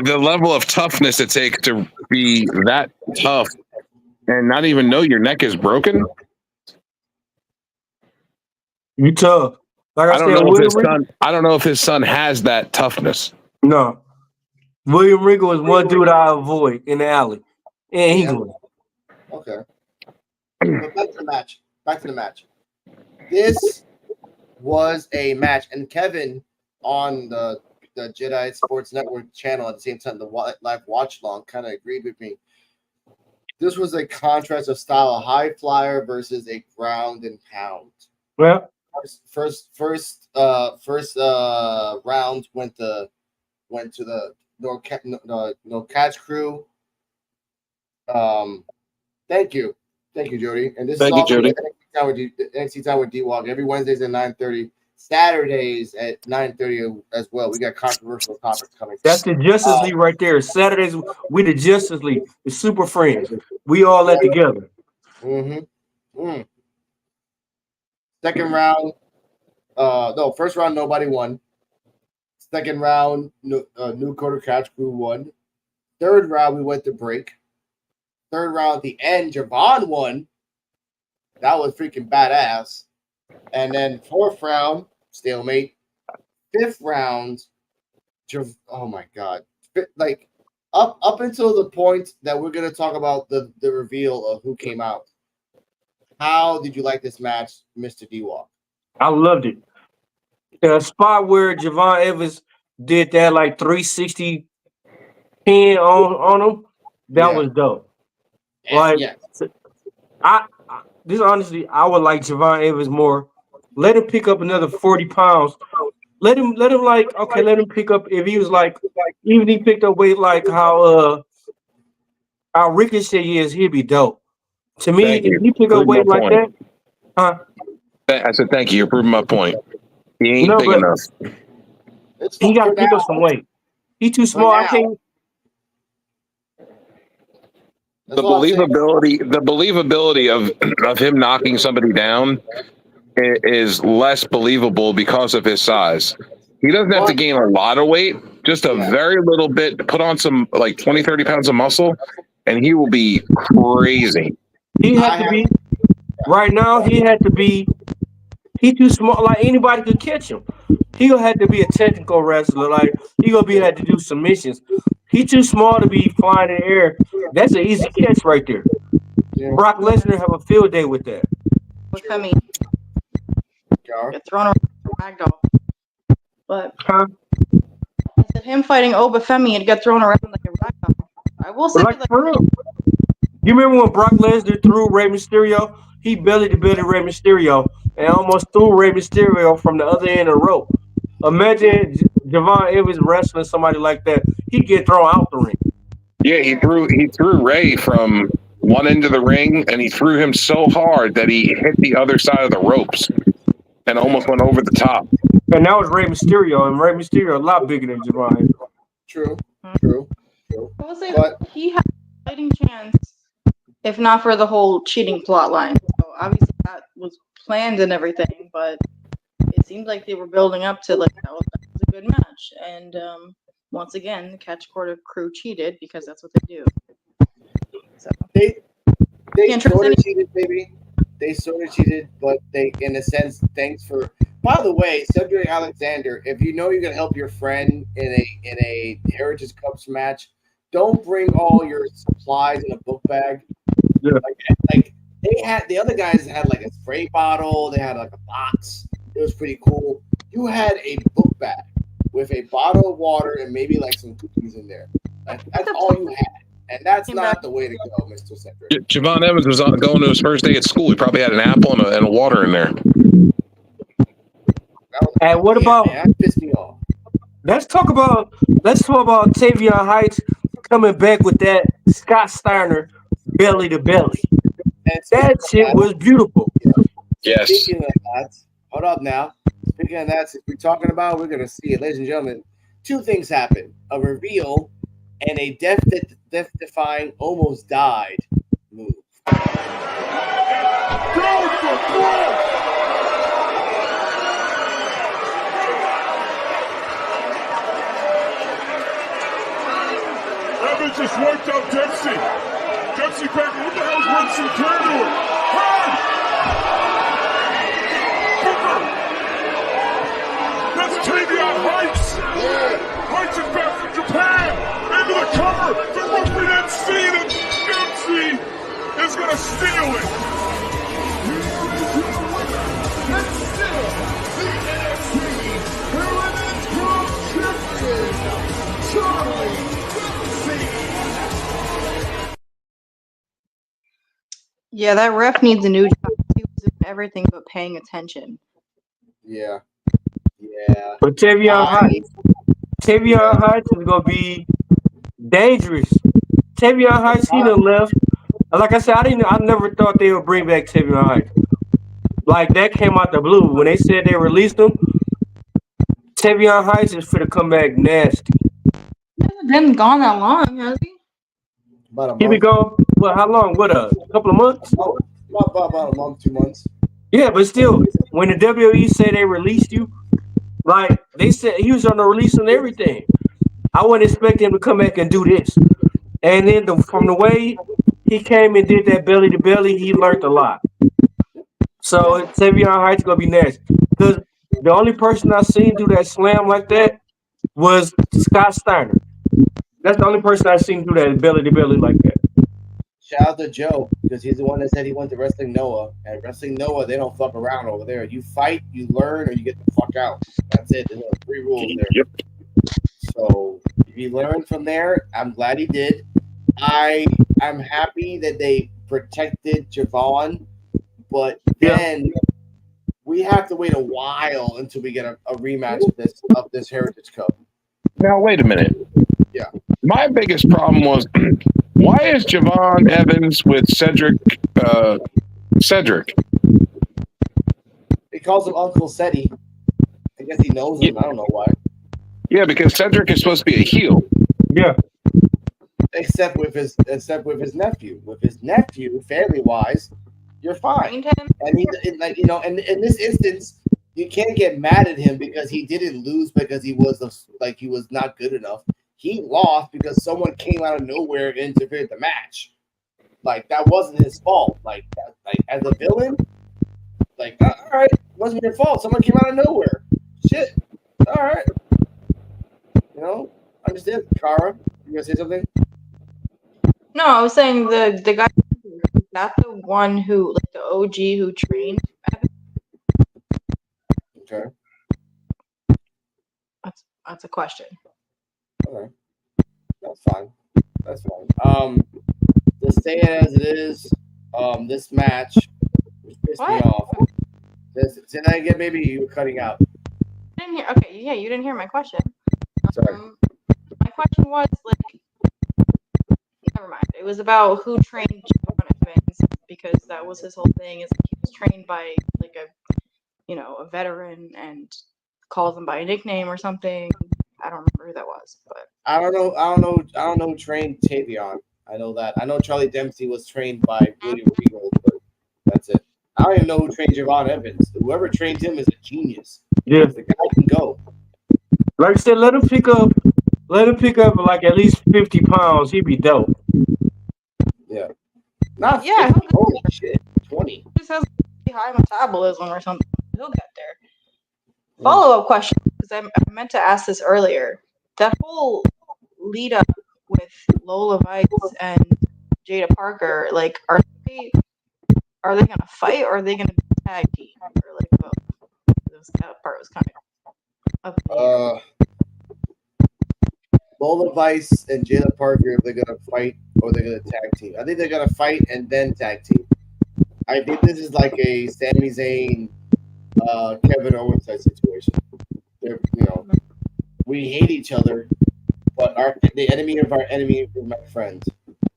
the level of toughness it takes to be that tough and not even know your neck is broken. You tough. Like I, I don't said, know I don't know if his son has that toughness. No. William Regal is one dude I avoid in the alley. In England. Okay. But back to the match. This was a match, and Kevin on the Jedi Sports Network channel at the same time, the live watch long, kind of agreed with me. This was a contrast of style, a high flyer versus a ground and pound. Well, First round went to the no catch crew. Thank you, Jody. And this Thank is you, Jody. NXT Time with D-Walk every Wednesdays at 9:30, Saturdays at 9:30 as well. We got controversial topics coming. that's the Justice League right there. Saturdays, we the Justice League, the Super Friends. We all that together. Second round, first round nobody won. Second round, New Quarter Catch Crew won. Third round, we went to break. Third round, at the end, Javon won. That was freaking badass. And then fourth round, stalemate. Fifth round, oh my god! Like up until the point that we're gonna talk about the reveal of who came out. How did you like this match, Mr. D-Walk? I loved it. The spot where Javon Evans did that like 360 pin on him, that was dope. Like, this honestly, I would like Javon Evans more. Let him pick up another 40 pounds. Let him pick up, if he was like, even he picked up weight like how Ricochet is, he'd be dope. To me, if he pick up weight like that, I said thank you. You're proving my point. He ain't big enough. He got to pick up some weight. He too small. I can't. The believability of him knocking somebody down is less believable because of his size. He doesn't have to gain a lot of weight, just a very little bit. Put on some like 20, 30 pounds of muscle, and he will be crazy. He had to be right now. He had to be. He too small. Like anybody could catch him. He'll have to be a technical wrestler. Like he gonna be had to do submissions. He too small to be flying in the air. That's an easy catch right there. Brock Lesnar have a field day with that. With Femi, get thrown around like a ragdoll. But I said him fighting Obafemi and get thrown around like a ragdoll. I will say, like for real. You remember when Brock Lesnar threw Rey Mysterio? He belly to belly Rey Mysterio and almost threw Rey Mysterio from the other end of the rope. Imagine Javon Evans wrestling somebody like that. He'd get thrown out the ring. Yeah, he threw Ray from one end of the ring, and he threw him so hard that he hit the other side of the ropes and almost went over the top. And that was Rey Mysterio, and Rey Mysterio a lot bigger than Javon. True. I will say he had a fighting chance if not for the whole cheating plot line. So obviously that was planned and everything, but it seemed like they were building up to like that was a good match. And once again, the Catch Quarter crew cheated because that's what they do. So they sort of cheated, baby. They sort of cheated, but they, in a sense, thanks for. By the way, Cedric Alexander, if you know you're gonna help your friend in a Heritage Cups match, don't bring all your supplies in a book bag. Yeah. Like they had, the other guys had like a spray bottle, they had like a box. It was pretty cool. You had a book bag with a bottle of water and maybe like some cookies in there. That's all you had. And that's not the way to go, Mr. Cedric. Javon Evans was going to his first day at school. He probably had an apple and a water in there. And what about? Man, that pissed me off. Let's talk about Tavion Heights coming back with that Scott Steiner belly to belly. That shit was beautiful. Yes. Speaking of that, hold up now. Speaking of that, since we're talking about, we're gonna see it, ladies and gentlemen. Two things happen: a reveal and a death-defying, almost died move. Evans just wiped out Dempsey. Dempsey back. What the hell's Winston Care doing? Hey! Booker! That's Tavion Heights! Heights is back from Japan! Into the cover! The referee didn't see it, and Dempsey is gonna steal it! And still, the NXT Heritage Cup champion, Charlie. yeah, that ref needs a new job. He was doing everything but paying attention. Yeah. But Tavion Heights is gonna be dangerous. Tavion Heights, he done left. Like I said, I never thought they would bring back Tavion Heights. Like that came out the blue when they said they released him. Tavion Heights is finna come back nasty. He hasn't been gone that long, has he? About a month. He been gone. Well, how long? What, a couple of months? About a month, 2 months. Yeah, but still, when the WWE say they released you, like they said he was on the release and everything. I wouldn't expect him to come back and do this. And then from the way he came and did that belly to belly, he learned a lot. So Tavion Heights gonna be nasty. Because the only person I seen do that slam like that was Scott Steiner. That's the only person I seen do that belly to belly like that. Shout out to Joe, because he's the one that said he went to Wrestling Noah. And Wrestling Noah, they don't fuck around over there. You fight, you learn, or you get the fuck out. That's it. There's 3 rules there. Yep. So if he learned from there, I'm glad he did. I'm happy that they protected Javon, but then we have to wait a while until we get a rematch of this Heritage Cup. Now wait a minute. Yeah. My biggest problem was why is Javon Evans with Cedric? Cedric. He calls him Uncle Seti. I guess he knows him. I don't know why. Yeah, because Cedric is supposed to be a heel. Yeah. Except with his nephew. With his nephew, family wise, you're fine. And he, like, you know, and in this instance, you can't get mad at him because he didn't lose because he was not good enough. He lost because someone came out of nowhere and interfered the match. Like that wasn't his fault. Like as a villain, like all right, it wasn't your fault. Someone came out of nowhere. Shit. All right. You know, understand, Kara. You gonna say something? No, I was saying the guy, not the one who, like the OG who trained. Okay. That's a question. Okay. That's fine. That's fine. To say it as it is, this match pissed me off. Say that again, maybe you were cutting out. Didn't hear. Okay, yeah, you didn't hear my question. Sorry. My question was like, never mind. It was about who trained John Evans, because that was his whole thing. Is he was trained by like a veteran and calls him by a nickname or something. I don't remember who that was, but I don't know who trained Tavion. I know that. I know Charlie Dempsey was trained by William Regal, but that's it. I don't even know who trained Javon Evans. Whoever trained him is a genius. Yeah. The guy can go. Like I said, let him pick up like at least 50 pounds. He'd be dope. Yeah. Not yeah, 50. Holy shit. 20. he just has high metabolism or something. He'll get there. Follow-up question, because I meant to ask this earlier. That whole lead up with Lola Vice and Jada Parker, like, are they gonna fight or are they gonna tag team or like both? That part was kind of up in the air. Lola Vice and Jada Parker, if they're gonna fight or they're gonna tag team. I think they're gonna fight and then tag team. I think this is like a Sami Zayn, Kevin Owens type situation. They're, we hate each other, but the enemy of our enemy is my friend,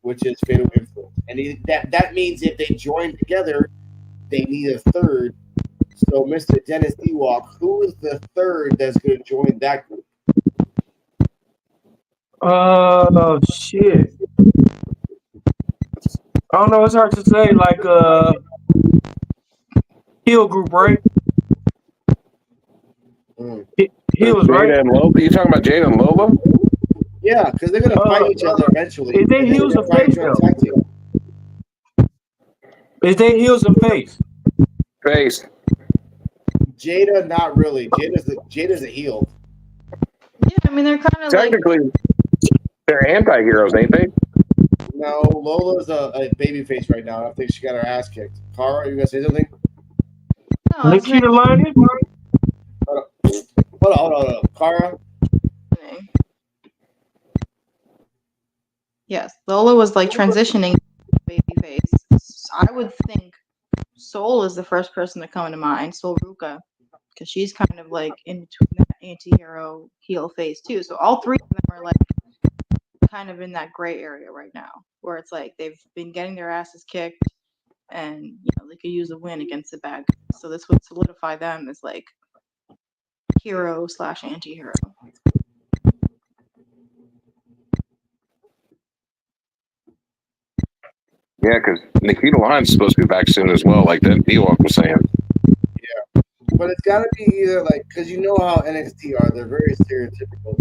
which is Fatal Influence. And that means if they join together, they need a third. So Mr. Dennis Ewok, who is the third that's going to join that group? Oh shit. I don't know, it's hard to say, like heel group, right? Heels, right? Jada and Lola? You talking about Jada and Lola? Yeah, because they're going to fight each other eventually. Is they heels or face though? Is they heels or face? Face. Jada, not really. Jada's a heel. Yeah, I mean they're kind of technically they're anti-heroes, ain't they? No, Lola's a baby face right now. I think she got her ass kicked. Cara, you gonna say something? No, Nikita Lyons? Hold on. Cara? Yes, Lola was like transitioning to babyface. So I would think Soul is the first person to come to mind, Soul Ruka, because she's kind of like in between that anti-hero heel face too. So all three of them are like kind of in that gray area right now, where it's like they've been getting their asses kicked, and they could use a win against the bad guys. So this would solidify them as like hero / anti-hero. Yeah, because Nikita Lyons is supposed to be back soon as well, like that Ewok was saying. Yeah, but it's got to be either like, because you know how NXT are, they're very stereotypical.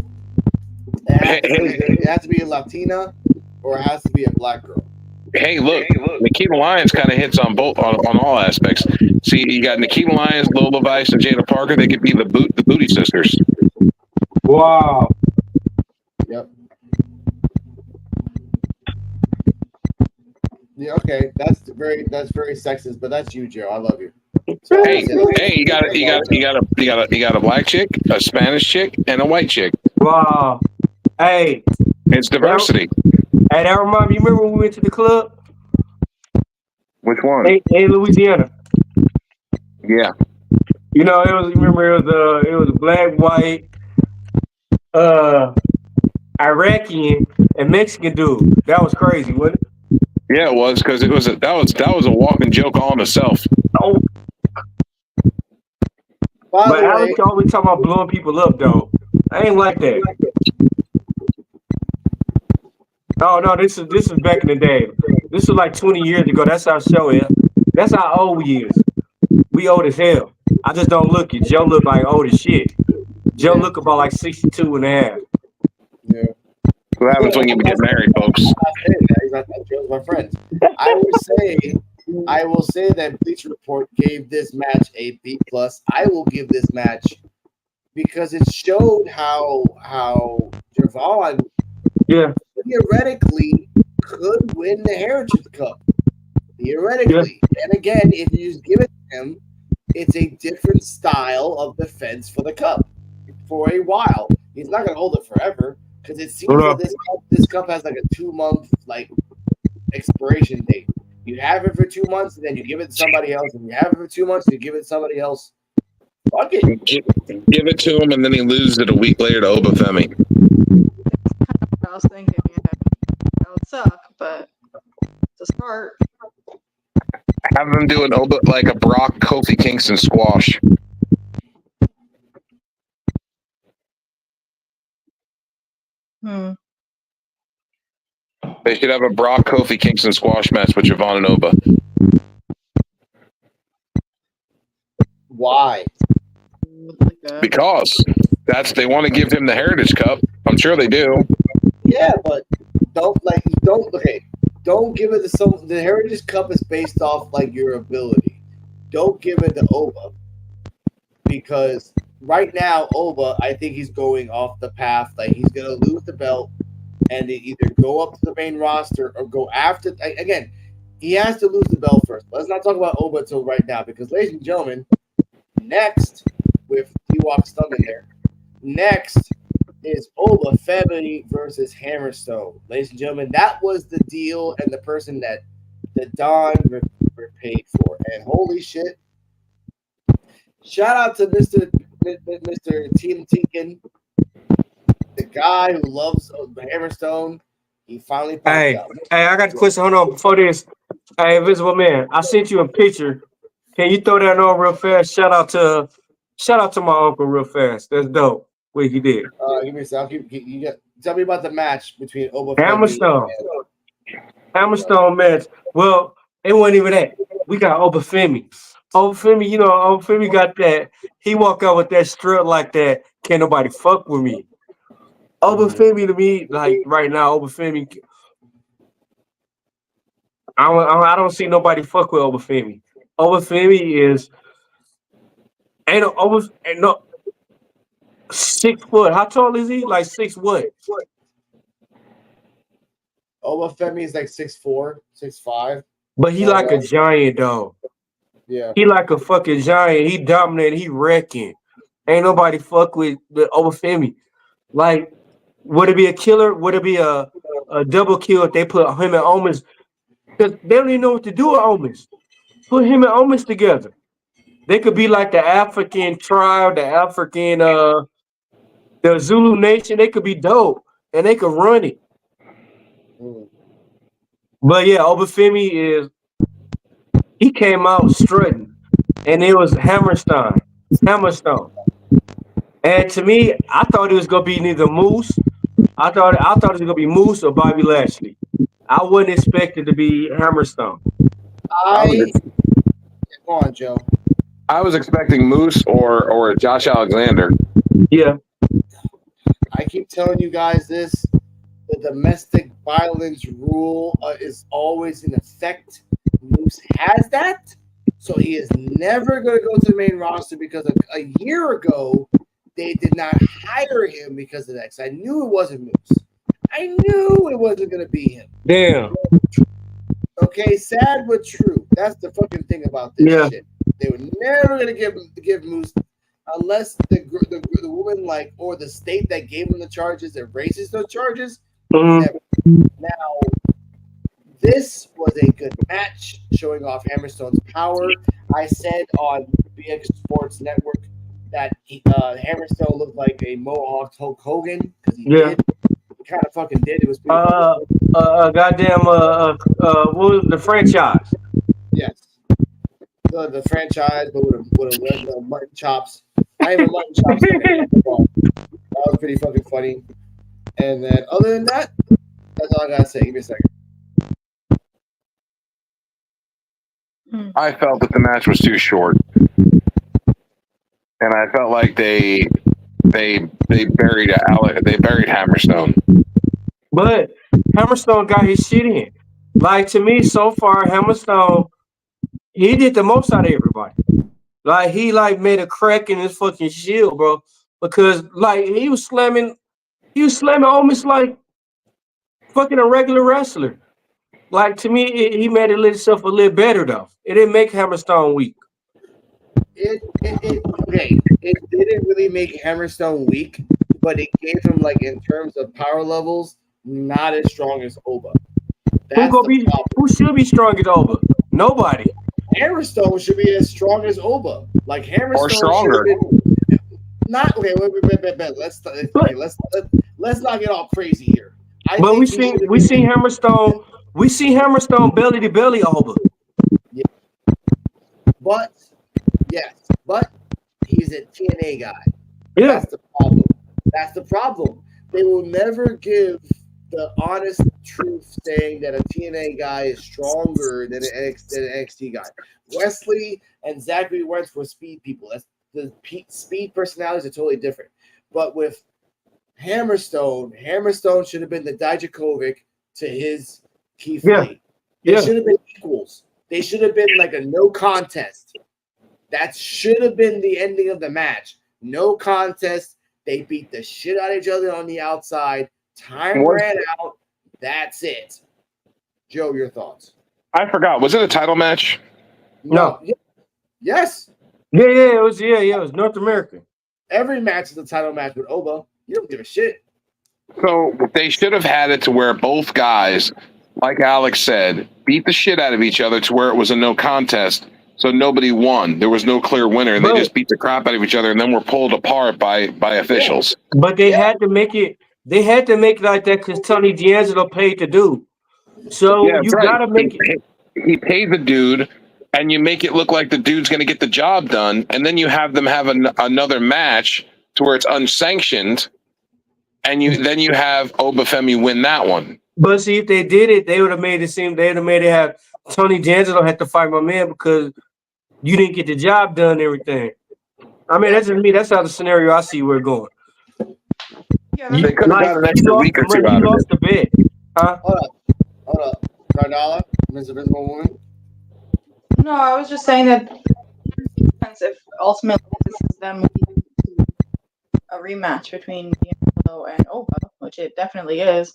It has to be a Latina or it has to be a black girl. Hey, look, Nikita Lyons kind of hits on both on all aspects. See, you got Nikita Lyons, Lola Vice, and Jada Parker. They could be the Booty Sisters. Wow. Yep. Yeah. Okay. That's very sexist, but that's you, Joe. I love you. So hey, you got a black chick, a Spanish chick, and a white chick. Wow. Hey. It's diversity. Hey, that reminds me. Remember when we went to the club? Which one? In Louisiana. Yeah. It was black, white, Iraqi, and Mexican dude. That was crazy, wasn't it? Yeah, it was, because that was a walking joke all in itself. Oh. But Alex always talking about blowing people up, though. I ain't like that. Oh no, this is back in the day. This is like 20 years ago. That's our show, yeah. That's how old we is. We old as hell. I just don't look it. Joe look like old as shit. Joe look about like 62 and a half. Yeah. What happens when you get married, folks? I'm not saying that. He's not Joe's my friend. I will say that Bleacher Report gave this match a B+. I will give this match because it showed how Javon theoretically could win the Heritage Cup. Theoretically. And again, if you just give it to him, it's a different style of defense for the cup for a while. He's not going to hold it forever because it seems that this cup has like a 2-month like expiration date. You have it for 2 months, and then you give it to somebody else, and you have it for 2 months, and you give it to somebody else. Fuck it. Give it to him, and then he loses it a week later to Obafemi. I was thinking, that would suck, but to start. Have him do like a Brock Kofi Kingston squash. They should have a Brock Kofi Kingston squash match with Javon and Oba. Why? Because they want to give him the Heritage Cup. I'm sure they do. Yeah, but don't give it to some. The Heritage Cup is based off like your ability. Don't give it to Oba because right now Oba, I think he's going off the path. Like he's gonna lose the belt and either go up to the main roster or go after. Again, he has to lose the belt first. Let's not talk about Oba until right now because, ladies and gentlemen, next with D-Walk Stomach there. Next is Obafemi versus Hammerstone. Ladies and gentlemen, that was the deal and the person that Don paid for. And holy shit. Shout out to Mr. Team Tinkin, the guy who loves Hammerstone. He finally popped out. Hey, I got a question. Hold on. Before this, hey, Invisible Man, I sent you a picture. Can you throw that on real fast? Shout out to my uncle real fast. That's dope. What he did. Give me a second. Tell me about the match between Obafemi Hammerstone match. Well, it wasn't even that. We got Obafemi. Obafemi got that. He walk out with that strut like that. Can't nobody fuck with me. Obafemi to me, like right now, Obafemi. I don't see nobody fuck with Obafemi. Obafemi is ain't no 6 foot. How tall is he? Like 6 what? Obafemi is like 6'4", 6'5". But he like a giant though. Yeah. He like a fucking giant. He dominated. He wrecking. Ain't nobody fuck with Obafemi. Like, would it be a killer? Would it be a double kill if they put him and Omos? Because they don't even know what to do with Omos. Put him and Omos together. They could be like the African tribe, the African, the Zulu nation. They could be dope, and they could run it. But yeah, Obafemi he came out strutting, and it was Hammerstone. And to me, I thought it was gonna be neither Moose. I thought it was gonna be Moose or Bobby Lashley. I wouldn't expect it to be Hammerstone. Go on, Joe. I was expecting Moose or Josh Alexander. Yeah. I keep telling you guys this. The domestic violence rule is always in effect. Moose has that. So he is never going to go to the main roster because a year ago, they did not hire him because of that. I knew it wasn't Moose. I knew it wasn't going to be him. Damn. Okay, sad but true. That's the fucking thing about this shit. They were never going to give Moose unless the woman or the state that gave him the charges erases those charges. Never. Now, this was a good match showing off Hammerstone's power. I said on BX Sports Network that Hammerstone looked like a Mohawk Hulk Hogan because he did. He kind of fucking did. It was pretty goddamn what was the franchise? Yes. The franchise, but with a mutton chops. I even mutton chops. That was pretty fucking funny. And then other than that, that's all I gotta say. Give me a second. I felt that the match was too short. and I felt like they buried Hammerstone. But Hammerstone got his shit in. Like, to me, so far, Hammerstone, he did the most out of everybody. Like, he like made a crack in his fucking shield, bro. Because like he was slamming almost like fucking a regular wrestler. Like, to me, he made it himself a little better though. It didn't make Hammerstone weak. It didn't really make Hammerstone weak, but it gave him, like, in terms of power levels, not as strong as Oba. Who should be strong as Oba? Nobody. Hammerstone should be as strong as Oba. Like, Hammerstone Or stronger. Not okay. Wait. Let's not get all crazy here. But we seen Hammerstone belly to belly Oba. Yeah. But he's a TNA guy. Yeah. That's the problem. They will never give the honest truth saying that a TNA guy is stronger than an NXT guy. Wesley and Zachary Wentz were speed people. That's the speed personalities are totally different. But with Hammerstone should have been the Dijakovic to his Keith Lee. They should have been equals. They should have been like a no contest. That should have been the ending of the match. No contest. They beat the shit out of each other on the outside. Time ran out. That's it. Joe, your thoughts? I forgot. Was it a title match? No. Yes. Yeah, it was North American. Every match is a title match with Oba. You don't give a shit. So they should have had it to where both guys, like Alex said, beat the shit out of each other to where it was a no contest. So nobody won. There was no clear winner, and they just beat the crap out of each other, and then were pulled apart by officials. But they had to make it. They had to make it like that because Tony D'Angelo paid the dude. So you gotta make it. He paid the dude, and you make it look like the dude's going to get the job done, and then you have them have another match to where it's unsanctioned, and then you have Obafemi win that one. But see, if they did it, they would have made it seem they would have made it have Tony D'Angelo had to fight my man because you didn't get the job done and everything. I mean, that's just me. That's how the scenario I see where it's going. Yeah, They could have got an extra week or two out of it. You lost the bet. Huh? Hold up. Cardala, Ms. Invisible Woman. No, I was just saying that if ultimately this is them a rematch between D'Angelo and Oba, which it definitely is.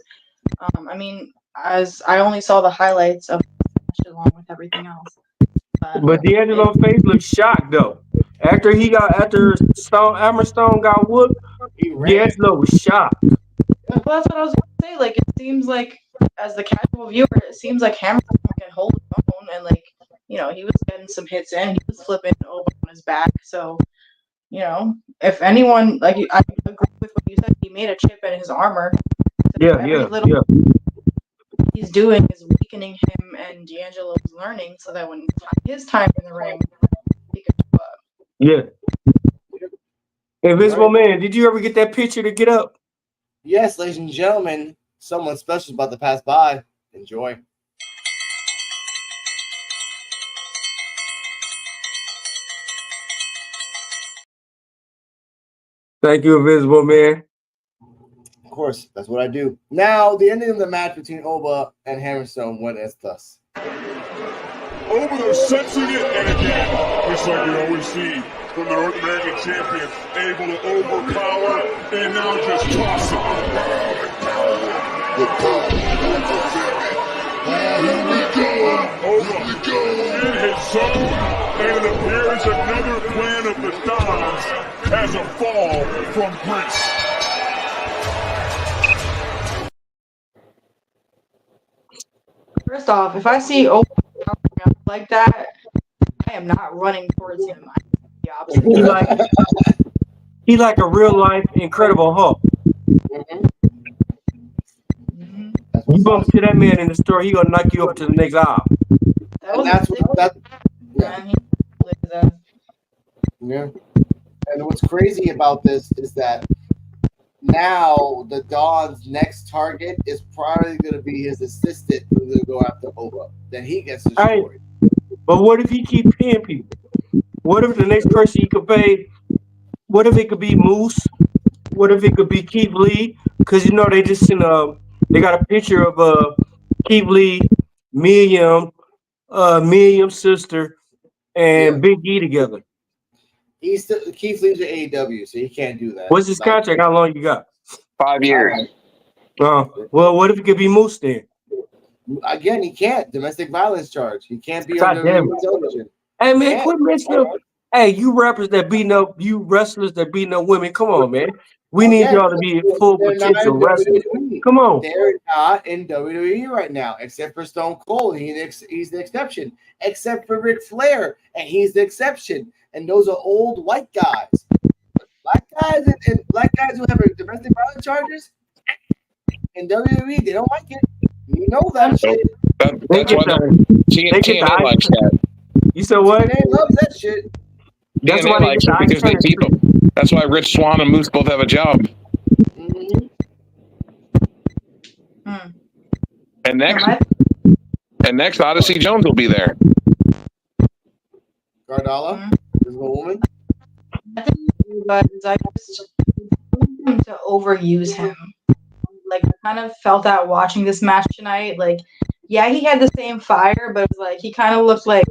I mean, as I only saw the highlights of the match along with everything else. But D'Angelo's face looked shocked though. After Hammerstone got whooped, D'Angelo was shocked. Well, that's what I was gonna say. Like, it seems like, as the casual viewer, it seems like Hammerstone can hold his own, and like, you know, he was getting some hits in. He was flipping over on his back. So, you know, if anyone, like, I agree with what you said. He made a chip in his armor. So he's doing is weakening him, and D'Angelo is learning so that when his time in the ring, he can show up. Yeah. Invisible Man, did you ever get that picture to get up? Yes, ladies and gentlemen, someone special is about to pass by. Enjoy. Thank you, Invisible Man. Of course, that's what I do. Now, the ending of the match between Oba and Hammerstone went as thus. Over there sensing it, and again, just like you always see from the North American champions, able to overpower and now just toss it. The power here we go. Over in his zone, and it appears another plan of the Dons has a fall from grace. First off, if I see Oba like that, I am not running towards him. I am the opposite. He like a real life Incredible Hulk. Mm-hmm. You bump to that man in the store, he gonna knock you up to the next aisle. Yeah. And what's crazy about this is that now the Don's next target is probably going to be his assistant who's going to go after Oba. Then he gets destroyed. But what if he keep paying people? What if the next person he could pay What if it could be Moose? What if it could be Keith Lee? Because you know they just they got a picture of Keith Lee, Miriam's sister, and Yeah. Big E together. He's still, Keith Lee's at AEW, so he can't do that. What's his contract? How long you got? 5 years. Well, what if it could be Moose then? Again, he can't. Domestic violence charge. He can't be God on damn it. television. Hey man, quit messing up. Hey, you wrestlers that beating up women, come on, man. We need y'all to be full They're not potential in wrestlers. WWE. Come on. They're not in WWE right now, except for Stone Cold. He's the exception. Except for Ric Flair, and he's the exception. And those are old white guys. Black guys and black guys who have domestic violence charges in WWE, they don't like it. You know that shit. That's why TNA likes that. You said what? They love that shit. That's why TNA likes it because they keep them. That's why Rich Swann and Moose both have a job. Mm-hmm. And next, Odyssey Jones will be there. Gardala, this woman. I think I just to overuse him. Like, I kind of felt that watching this match tonight. Like, yeah, he had the same fire, but it was like he kind of looked like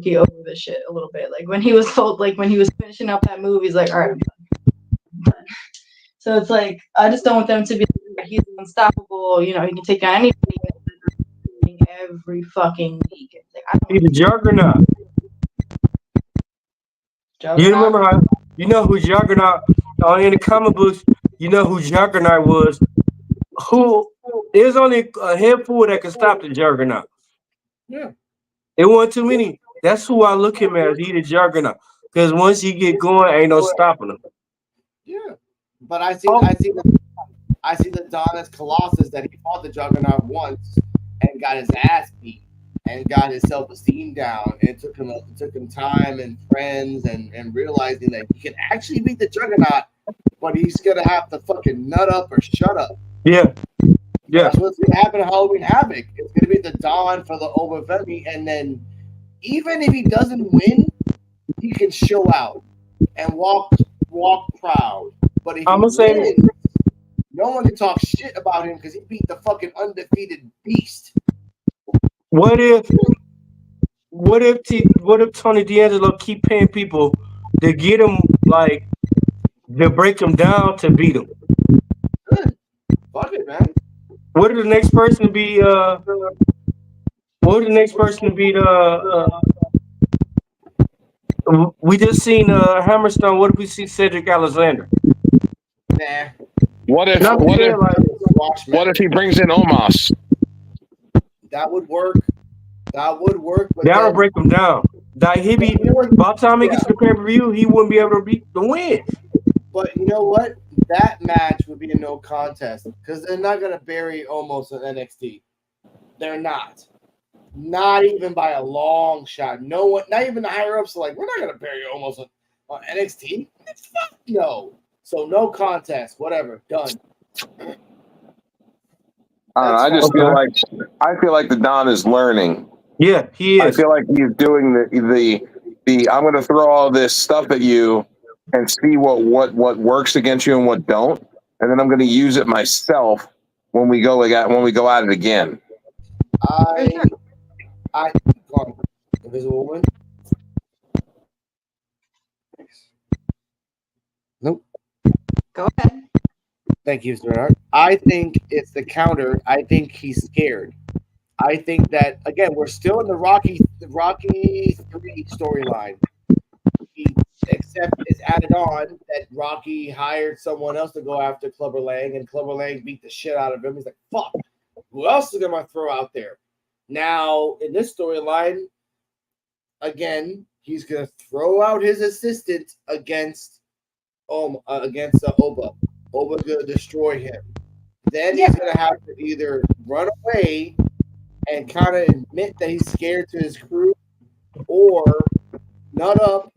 he over the shit a little bit. Like when he was told, like when he was finishing up that move, he's like, all right, I'm done. So it's like I just don't want them to be like, he's unstoppable. You know, he can take down anybody every fucking week. It's like, I don't He's a juggernaut. You remember how you know who Juggernaut in the comic books? You know who Juggernaut was? There's only a handful that can stop the Juggernaut. Yeah. It wasn't too many. That's who I look him as. He the Juggernaut. Because once he get going, ain't no stopping him. Yeah. But I see the Adonis Colossus that he fought the Juggernaut once and got his ass beat and got his self-esteem down. And it took him time and friends and realizing that he can actually beat the Juggernaut, but he's gonna have to fucking nut up or shut up. Yeah. Yeah. That's what's gonna happen at Halloween Havoc. It's gonna be the Dawn for the Overfemi, and then even if he doesn't win, he can show out and walk proud. But if he wins, no one can talk shit about him because he beat the fucking undefeated beast. What if Tony D'Angelo keep paying people to get him to break him down to beat him? Good. Fuck it, man. What if the next person to be we just seen Hammerstone. What if we see Cedric Alexander? Nah. What if he brings in Omos? That would work. But that would break him down. By the time he gets to the pay-per-view, he wouldn't be able to beat the win. But you know what? That match would be a no contest because they're not gonna bury Omos in NXT. They're not. Not even by a long shot. No one, not even the higher ups are like, we're not gonna bury Omos on NXT. Fuck no. So no contest. Whatever. Done. I feel like the Don is learning. Yeah, he is. I feel like he's doing the I'm going to throw all this stuff at you and see what works against you and what don't, and then I'm going to use it myself when we go at it again. Invisible Woman. Nope. Go ahead. Thank you, sweetheart. I think it's the counter. I think he's scared. I think that again, we're still in the Rocky 3 storyline. Except it's added on that Rocky hired someone else to go after Clubber Lang, and Clubber Lang beat the shit out of him. He's like, "Fuck, who else is gonna throw out there?" Now in this storyline, again, he's gonna throw out his assistant against Oba. Oba's gonna destroy him. Then he's gonna have to either run away and kind of admit that he's scared to his crew, or nut up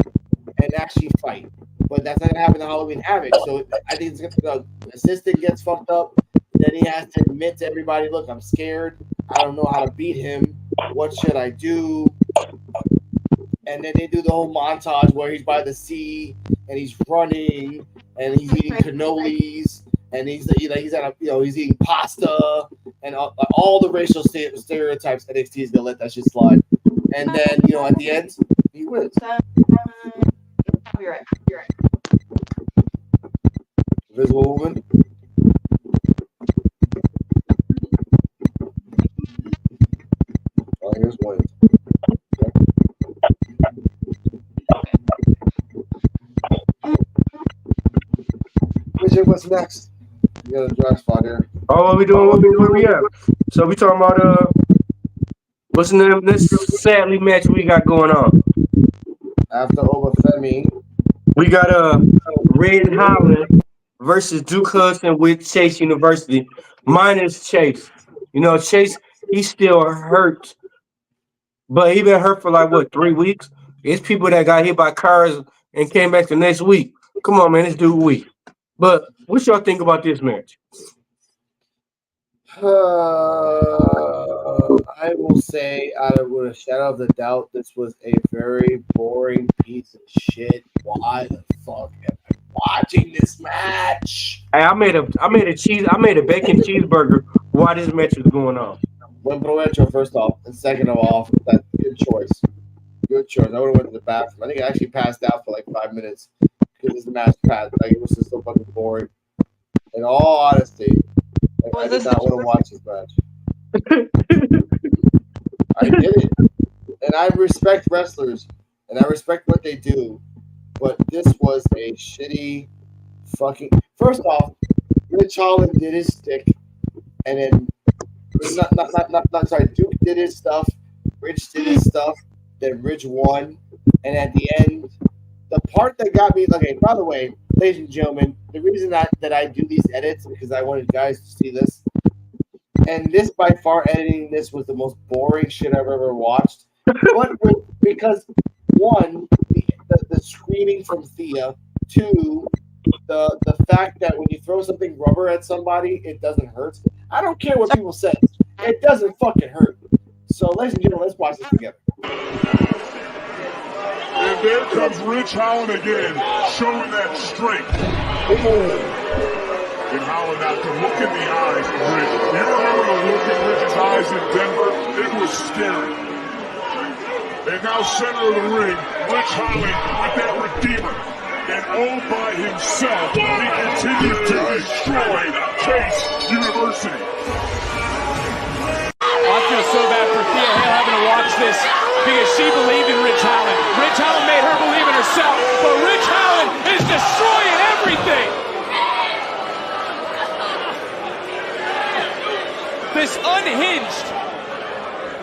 and actually fight. But that's not gonna happen in Halloween Havoc. So I think the assistant gets fucked up. Then he has to admit to everybody, "Look, I'm scared. I don't know how to beat him. What should I do?" And then they do the whole montage where he's by the sea and he's running and he's eating cannolis and he's at he's eating pasta and all the racial stereotypes. NXT is gonna let that shit slide, and then at the end he wins. You're right. Invisible Woman. Oh, here's one. Richard, what's next? You got a dry spot here. Oh, what we doing? What we at? So we talking about what's the name of this sadly match we got going on? After Obafemi, We got Red Holland versus Duke Hudson with Chase University. Minus Chase. Chase, he's still hurt. But he been hurt for like what, 3 weeks? It's people that got hit by cars and came back the next week. Come on, man, this dude weak. But what y'all think about this match? I will say, with a shadow of the doubt, this was a very boring piece of shit. Why the fuck am I watching this match? Hey, I made a bacon cheeseburger while this match was going on. Buen provecho, first off, and second of all, that's good choice. Good choice. I would have went to the bathroom. I think I actually passed out for like 5 minutes because this match passed. Like, it was just so fucking boring. In all honesty, I did not want to watch this match. I did it, and I respect wrestlers, and I respect what they do, but this was a shitty fucking. First off, Rich Holland did his stick, and then Duke did his stuff, Rich did his stuff, then Rich won, and at the end, the part that got me. Okay, by the way, ladies and gentlemen, the reason that I do these edits is because I wanted guys to see this. And this, by far, editing this was the most boring shit I've ever watched. But because, one, the screaming from Thea. Two, the fact that when you throw something rubber at somebody, it doesn't hurt. I don't care what people say. It doesn't fucking hurt. So, ladies and gentlemen, let's watch this together. And there comes Rich Holland again, showing that strength. And Holland now can look in the eyes of Rich. You remember the look in Rich's eyes in Denver? It was scary. And now center of the ring, Rich Holland with that Redeemer. And all by himself, he continues to destroy Chase University. I feel so bad for Thea Hale having to watch this because she believed in Rich Holland. Rich Holland made her believe in herself, but Rich Holland is destroying everything. This unhinged,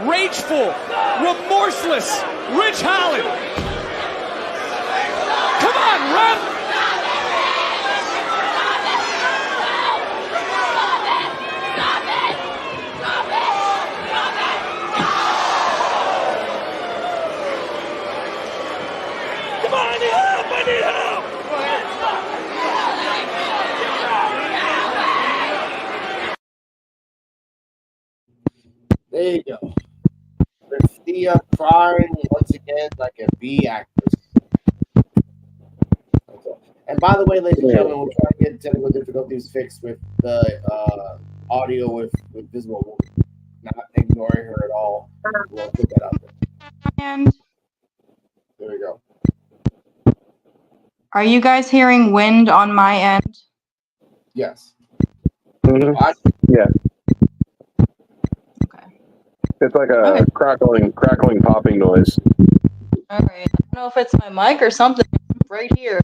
rageful, remorseless Rich Holland. Come on, ref! Come on, I need help! I need help! There you go. With Thea crying once again like a B actress. Okay. And by the way, ladies and gentlemen, we're trying to get technical difficulties fixed with the audio with Visible Woman. Not ignoring her at all. We'll put that out there. And There we go. are you guys hearing wind on my end? Yes. Mhm. Yeah. Okay. It's like a crackling, popping noise. All right. I don't know if it's my mic or something right here,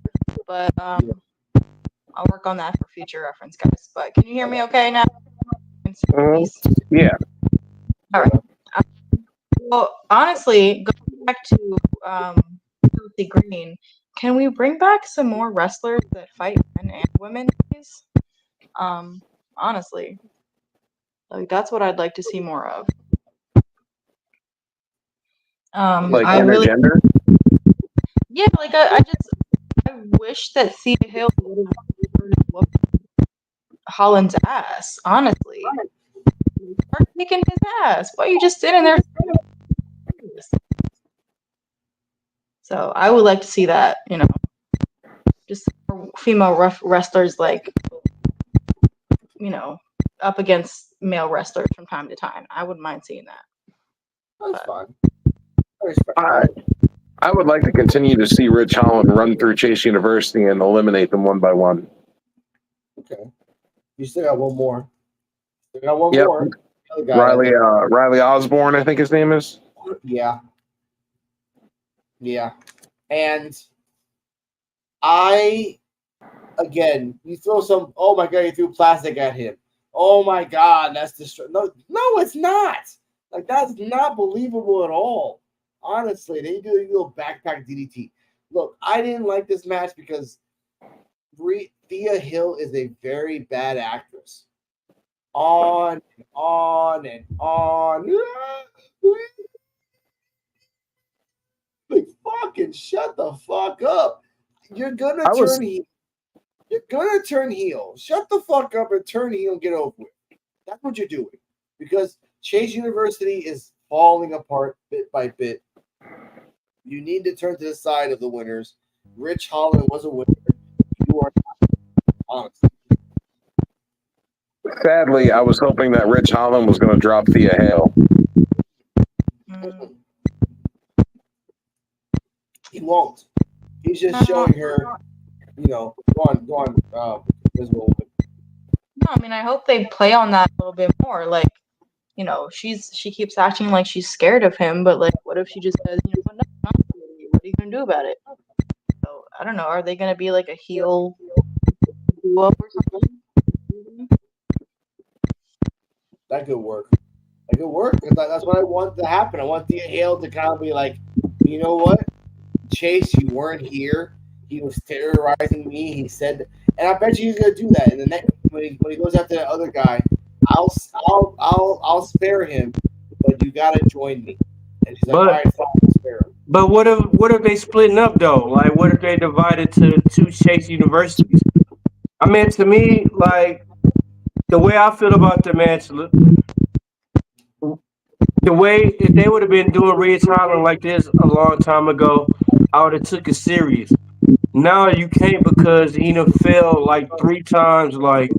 but I'll work on that for future reference, guys. But can you hear me okay now? Yeah. All right. Well, honestly, going back to Chelsea Green, can we bring back some more wrestlers that fight men and women, please? Honestly, like that's what I'd like to see more of. Like I really, intergender? yeah, like I wish that Thea Hale would have whooped Holland's ass. Honestly, start kicking his ass. Why are you just sitting there? So I would like to see that, just female wrestlers, like, up against male wrestlers from time to time. I wouldn't mind seeing that. That's fine. I respect that. I would like to continue to see Rich Holland run through Chase University and eliminate them one by one. Okay. You still got one more. You got one Yep. more. Guy, Riley Osborne, I think his name is. Yeah. And you throw some, oh my God, you threw plastic at him. Oh my God, that's no, it's not. Like, that's not believable at all. Honestly, they do a little backpack DDT. Look, I didn't like this match because Thea Hill is a very bad actress. On and on and on. Like, fucking shut the fuck up. You're gonna turn heel. You're gonna turn heel. Shut the fuck up and turn heel and get over it. That's what you're doing. Because Chase University is falling apart bit by bit. You need to turn to the side of the winners. Rich Holland was a winner. You are not, honestly. Sadly, I was hoping that Rich Holland was going to drop Thea Hale. He won't. He's just showing her, go on, visible woman. No, I mean, I hope they play on that a little bit more. Like, she keeps acting like she's scared of him, but like, what if she just says, what are you gonna do about it? So I don't know. Are they gonna be like a heel duo or something? That could work. That's what I want to happen. I want Thea Hale to kind of be like, you know what, Chase, you weren't here. He was terrorizing me. He said, and I bet you he's gonna do that. And the next when he goes after the other guy, I'll spare him, but you gotta join me. And she's like, all right, fine, I'll spare him. But what if they splitting up though? Like, what if they divided to two Chase universities? I mean, to me, like, the way I feel about the match, the way if they would have been doing Rich Holland like this a long time ago, I would have took it serious. Now you can't because he done fell like 3 times. Like,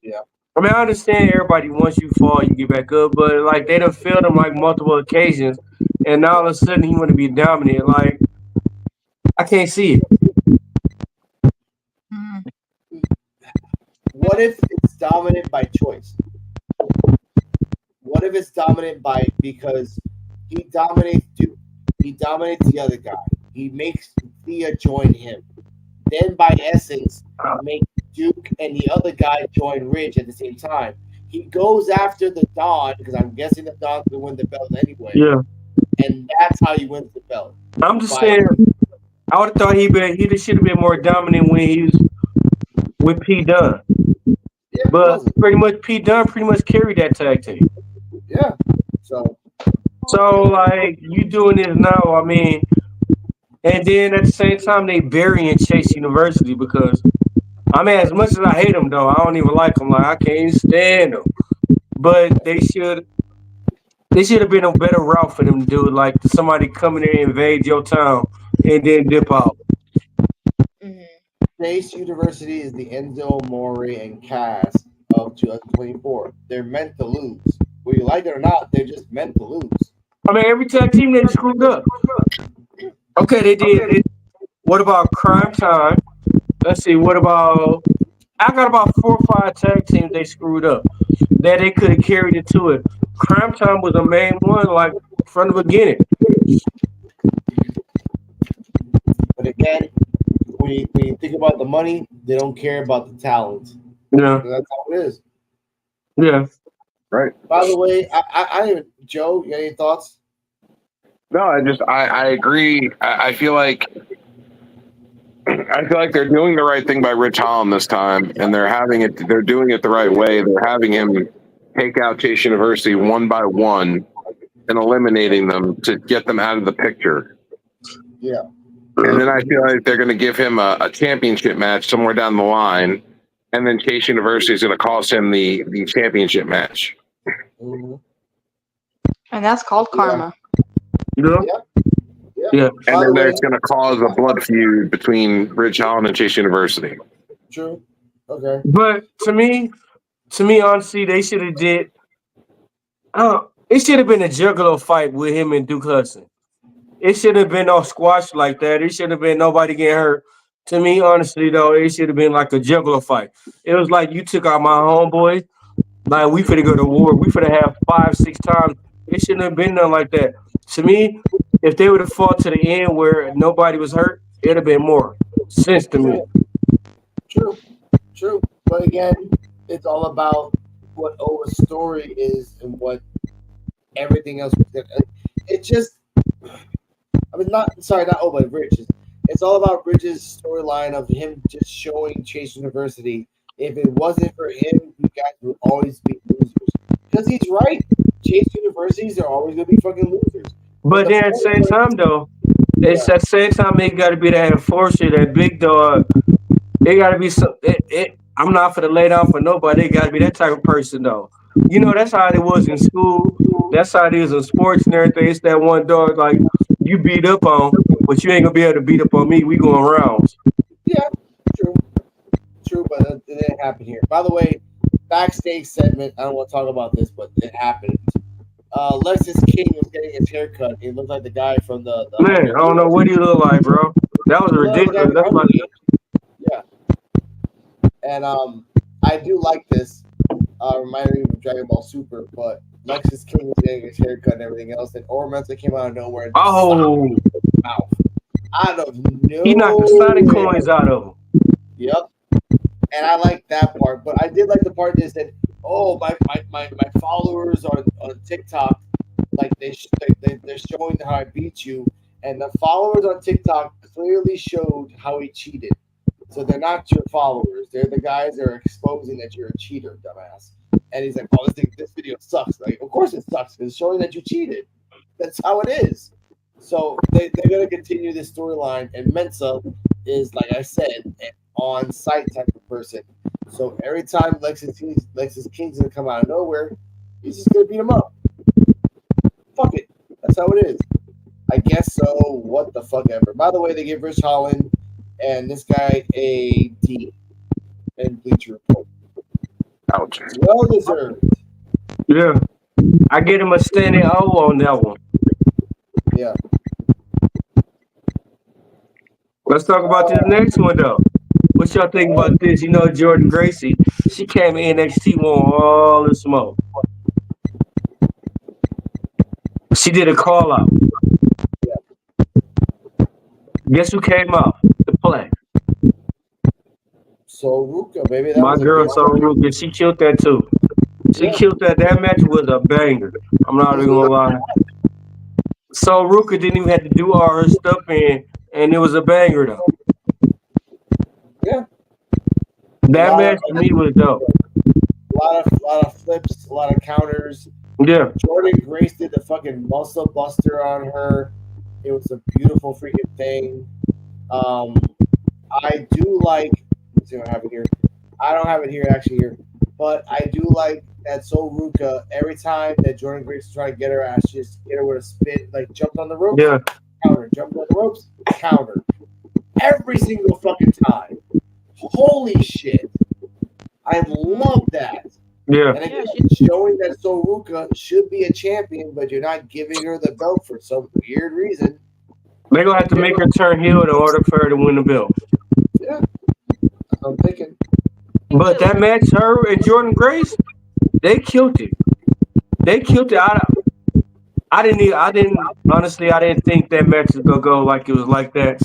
yeah. I mean, I understand everybody once you fall, you get back up, but like they done failed him like multiple occasions, and now all of a sudden he want to be dominant. Like, I can't see it. What if it's dominant by choice? What if it's dominant because he dominates Duke, he dominates the other guy, he makes Thea join him, then by essence make Duke and the other guy join Ridge at the same time. He goes after the Don because I'm guessing the Don's gonna win the belt anyway. Yeah, and that's how he wins the belt. I'm just saying. I would have thought he should have been more dominant when he was with P Dunne. Yeah, but pretty much P Dunne pretty much carried that tag team. Yeah. So like you doing this now, I mean, and then at the same time they burying Chase University because I mean, as much as I hate them though, I don't even like them. Like I can't stand them. But they should have been a better route for them to do it. Like somebody come in there and invade your town and then dip out. Chase University is the Enzo Amore and Cass of 2024. They're meant to lose. Whether you like it or not, they're just meant to lose. I mean, every tag team they screwed up. Okay, they did. What about Crime Time? Let's see. What about? I got about 4 or 5 tag teams they screwed up that they could have carried it to it. Crime Time was the main one, like from the beginning. But again, when you think about the money, they don't care about the talent. Yeah, so that's how it is. Yeah, right. By the way, Joe, you got any thoughts? No, I agree. I feel like they're doing the right thing by Rich Holland this time, and they're doing it the right way. They're having him take out Chase University one by one and eliminating them to get them out of the picture. Yeah. And then I feel like they're going to give him a championship match somewhere down the line, and then Chase University is going to cost him the championship match. And that's called karma. Yeah. Yeah. And By then the way, there's going to cause a blood feud between Rich Holland and Chase University. true. Okay. But to me, honestly, they should have did. It should have been a juggalo fight with him and Duke Hudson. It should have been no squash like that. It should have been nobody getting hurt. To me, honestly, though, it should have been like a juggalo fight. It was like you took out my homeboy. Like we finna go to war. We finna have 5, 6 times. It shouldn't have been nothing like that. To me, if they would have fought to the end where nobody was hurt, it'd have been more sense to me. True. But again, it's all about what Owa's story is and what everything else. It just, I mean, not Owa, Rich. It's all about Bridges' storyline of him just showing Chase University. If it wasn't for him, you guys would always be losers. Because he's right. Chase Universities are always going to be fucking losers. But then at the same time, though, it's at the same time it got to be that enforcer, that big dog. It got to be some. I'm not for the lay down for nobody. It got to be that type of person, though. You know, that's how it was in school. That's how it is in sports and everything. It's that one dog like you beat up on, but you ain't gonna be able to beat up on me. We going rounds. Yeah, true, but it didn't happen here. By the way, backstage segment. I don't want to talk about this, but it happened. Lexus King was getting his haircut. He looked like the guy from the Man, I don't know what he look like, bro. That was ridiculous. That's like, yeah. And I do like this. Reminded me of Dragon Ball Super, but Lexus King was getting his haircut and everything else, and Ormenta came out of nowhere and mouth. Out of nowhere. He knocked the Sonic coins out of him. Yep. And I like that part, but I did like the part that said, "Oh, my followers on TikTok, like they're showing how I beat you," and the followers on TikTok clearly showed how he cheated. So they're not your followers; they're the guys that are exposing that you're a cheater, dumbass. And he's like, "Oh, this video sucks." Like, of course it sucks because it's showing that you cheated. That's how it is. So they're gonna continue this storyline, and Mensa is, like I said, an on-site type of person. So every time Lexus King's gonna come out of nowhere, he's just gonna beat him up. Fuck it. That's how it is. I guess so. What the fuck ever. By the way, they give Rich Holland and this guy a D in Bleacher Report. Ouch. Well deserved. Yeah. I get him a standing O on that one. Yeah. Let's talk about this next one, though. What y'all think about this? You know, Jordan Gracie, she came in NXT, won all the smoke. She did a call out. Guess who came out to play? So Ruka, baby. That My was girl, So Ruka. She killed that too. She killed that. That match was a banger. I'm not even gonna lie. So Ruka didn't even have to do all her stuff and it was a banger though. Yeah. That match to me was dope. A lot of flips, a lot of counters. Yeah. Jordan Grace did the fucking muscle buster on her. It was a beautiful freaking thing. I do like. Let's see what I have it here. I don't have it here actually here, but I do like that So Ruka. Every time that Jordan Grace was trying to get her ass, she just hit her with a spin, like jumped on the ropes, counter, jumped on the ropes, counter. Every single fucking time. Holy shit. I love that. Yeah. And again, showing that So Ruka should be a champion, but you're not giving her the belt for some weird reason. They're gonna have to make her turn heel in order for her to win the belt. Yeah. I'm thinking. But that match, her and Jordan Grace, they killed it. They killed it. I didn't honestly, I didn't think that match was gonna go like it was like that.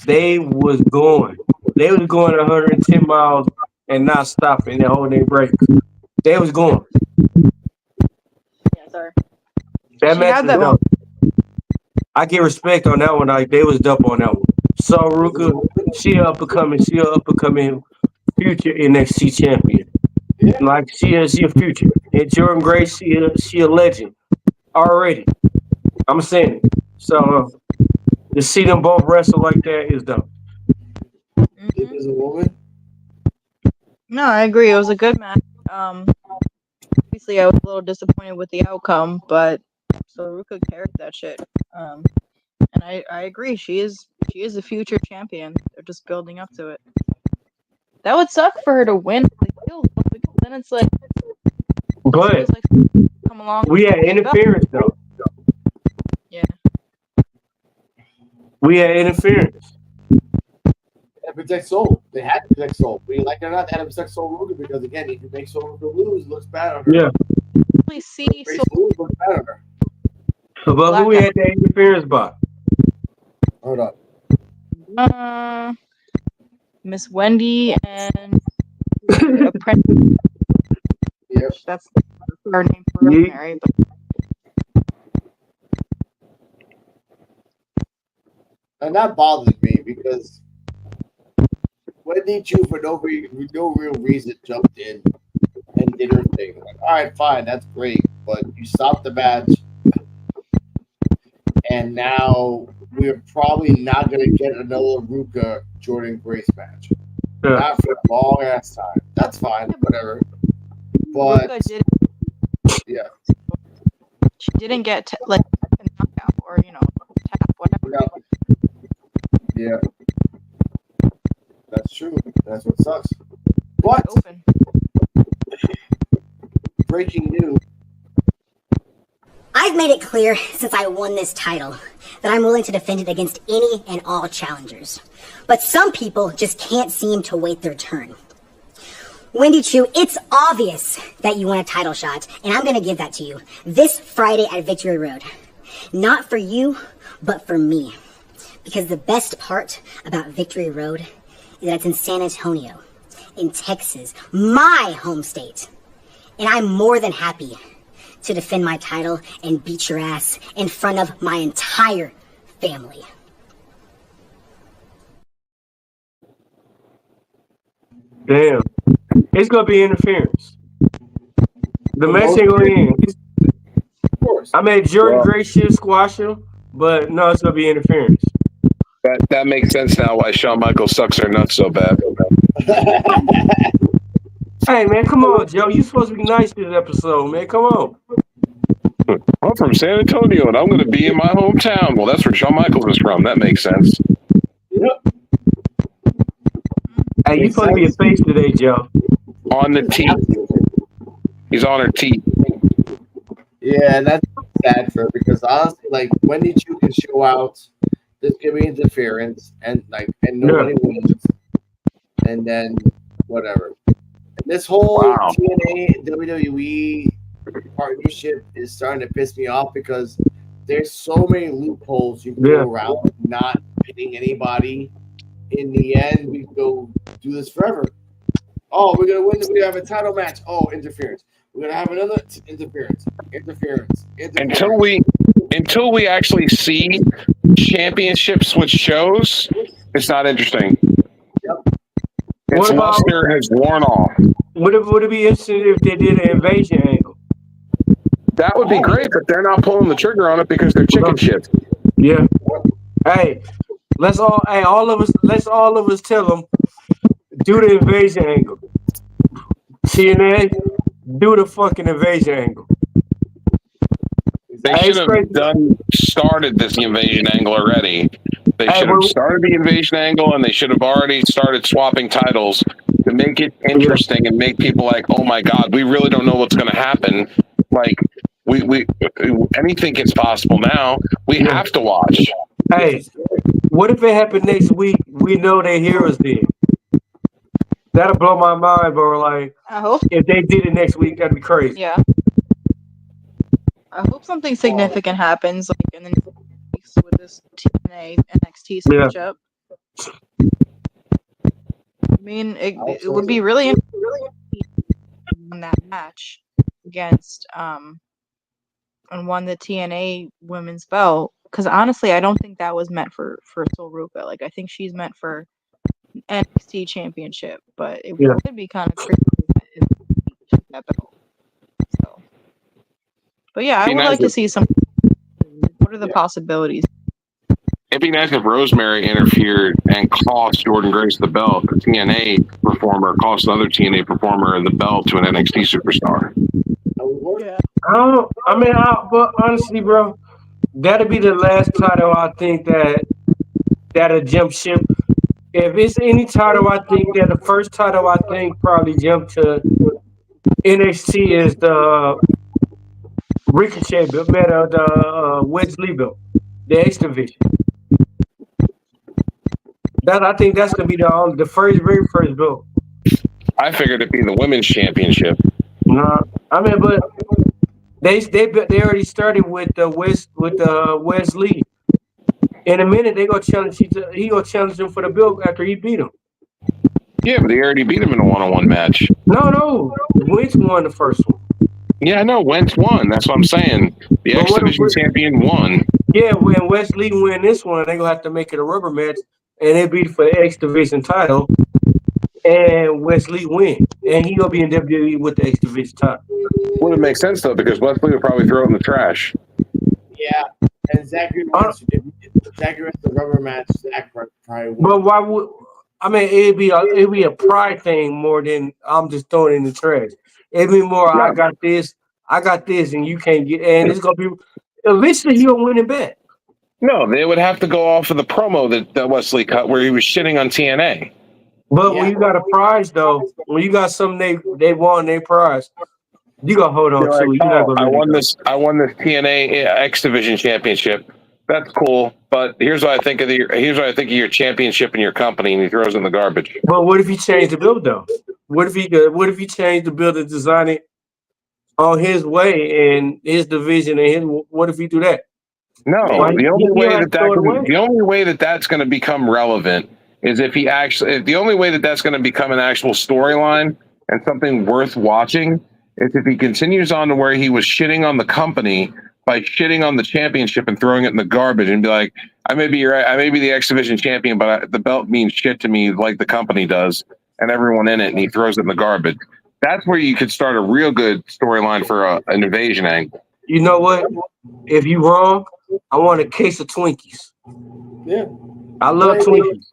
They was going 110 miles and not stopping and holding their brakes. They was going. Yeah, sorry. That match was dope. I get respect on that one. Like they was dope on that one. So Ruka, she up and coming future NXT champion. Like she a future. And Jordan Grace, she a legend already. I'm saying it. So to see them both wrestle like that is dope. It is a woman. No, I agree. It was a good match. Obviously, I was a little disappointed with the outcome, but So Ruka carried that shit. And I agree. She is a future champion. They're just building up to it. That would suck for her to win the heel, because then it's like, But feels like come along. we had interference though. Yeah. We had interference. And protect Soul. They had to protect Soul. We like it or not, they had to protect Soul Ruger because again, if you make Soul Ruger lose, it looks bad on her. Yeah. Please see Grace so lose looks bad on her. But who we had that interference by? Hold up. Miss Wendy and Apprentice. Yep. That's her name for Rosemary. But And that bothers me because Wendy Chu, for no real reason, jumped in and did her thing. Like, all right, fine, that's great, but you stopped the match, and now we're probably not going to get another Ruka Jordan Grace match. Yeah. Not for a long ass time. That's fine, whatever. But Ruka didn't, yeah, she didn't get like a knockout or tap, whatever. no. Yeah, that's true. That's what sucks. But Open. breaking news. I've made it clear since I won this title that I'm willing to defend it against any and all challengers. But some people just can't seem to wait their turn. Wendy Chu, it's obvious that you want a title shot, and I'm going to give that to you this Friday at Victory Road. Not for you, but for me. Because the best part about Victory Road is that it's in San Antonio, in Texas, my home state. And I'm more than happy to defend my title and beat your ass in front of my entire family. Damn. It's gonna be interference. The match ain't gonna end. Of course. I mean, Jordan Grace should squash him, but no, it's gonna be interference. That makes sense now why Shawn Michaels sucks her nuts so bad. Hey man, come on, Joe. You supposed to be nice this episode, man. Come on. I'm from San Antonio and I'm going to be in my hometown. Well, that's where Shawn Michaels is from. That makes sense. Yep. Hey, you supposed to be a face today, Joe. On the teeth. He's on her teeth. Yeah, and that's sad for her because honestly, like Wendy Chu can show out. There's gonna be interference and nobody wins, and then whatever. And this whole TNA WWE partnership is starting to piss me off because there's so many loopholes you can go around not pitting anybody. In the end, we go do this forever. Oh, we're gonna win. We're gonna have a title match. Oh, interference. We're gonna have another interference. Until we actually see championship switch shows, it's not interesting. Yep. Its luster has worn off. Would it be interesting if they did an invasion angle? That would be great, but they're not pulling the trigger on it because they're chicken shit. Yeah. Hey, let's all of us tell them, do the invasion angle. TNA, do the fucking invasion angle. They should have started this invasion angle already. They should have started the invasion angle, and they should have already started swapping titles to make it interesting and make people like, oh my god, we really don't know what's going to happen. Like, we anything is possible now. We have to watch. Hey, what if it happened next week? We know their heroes did. That'll blow my mind, bro. Like, I hope if they did it next week, that'd be crazy. Yeah. I hope something significant happens, like in the next weeks with this TNA NXT switch up. I mean, it would be really interesting on that match against and won the TNA women's belt. Because honestly, I don't think that was meant for Sol Ruka. Like, I think she's meant for NXT championship, but it would be kind of crazy if that belt. So, but yeah, I would like to see some. What are the possibilities? It'd be nice if Rosemary interfered and cost Jordan Grace the belt. A TNA performer cost another TNA performer the belt to an NXT superstar. But honestly, bro, That'll be the last title I think that'll jump ship. If it's any title, I think that the first title I think probably jump to NXT is the Ricochet belt, the Wesley belt, the X division. That I think that's gonna be the very first belt. I figured it'd be the women's championship. Nah, I mean, but they already started with the Wesley. In a minute, they gonna challenge he gonna challenge him for the belt after he beat him. Yeah, but they already beat him in a one-on-one match. No, Wentz won the first one. Yeah, I know. Wentz won. That's what I'm saying. The X Division champion won. Yeah, when Wesley win this one, they gonna have to make it a rubber match, and it be for the X Division title. And Wesley win, and he gonna be in WWE with the X Division title. Wouldn't make sense though, because Wesley would probably throw it in the trash. Yeah, and Zachary wants the rubber match. Zach probably would. But why would? I mean, it'd be a pride thing more than I'm just throwing it in the trash. It'd be more. Yeah. I got this, and you can't get. And it's gonna be eventually he'll win it back. No, they would have to go off of the promo that Wesley cut where he was shitting on TNA. But when you got a prize, though, when you got something they won their prize, you gotta hold on to it. I won this TNA X Division championship. That's cool, but here's what I think of your championship in your company, and he throws it in the garbage. But what if he changed the build though? What if he changed the build and design it on his way and his division and what if he do that? No, the only way that's going to become relevant is if he actually. The only way that's going to become an actual storyline and something worth watching is if he continues on to where he was shitting on the company by shitting on the championship and throwing it in the garbage and be like, I may be the X Division champion, but the belt means shit to me like the company does and everyone in it, and he throws it in the garbage. That's where you could start a real good storyline for an invasion angle. You know what? If you wrong, I want a case of Twinkies. Yeah. I love Twinkies.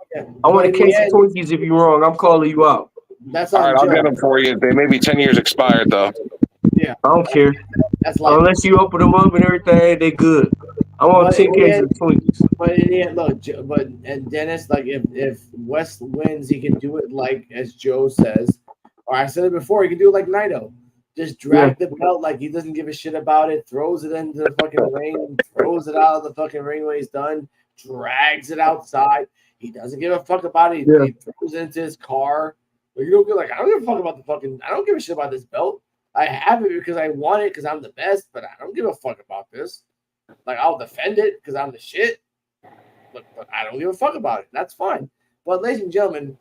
I want a case of Twinkies if you're wrong. I'm calling you out. That's all right. I'll get them for you. They may be 10 years expired, though. Yeah. I don't care. That's like, unless you open them up and everything, they good. I want 10 cases of Twinkies. But in the end, look, and Dennis, like if West wins, he can do it like as Joe says, or I said it before, he can do it like Naito. Just drag the belt like he doesn't give a shit about it, throws it into the fucking ring, throws it out of the fucking ring when he's done, drags it outside. He doesn't give a fuck about it. He throws it into his car. But you don't get like, I don't give a fuck about I don't give a shit about this belt. I have it because I want it because I'm the best, but I don't give a fuck about this. Like, I'll defend it because I'm the shit, but I don't give a fuck about it. That's fine. But, ladies and gentlemen,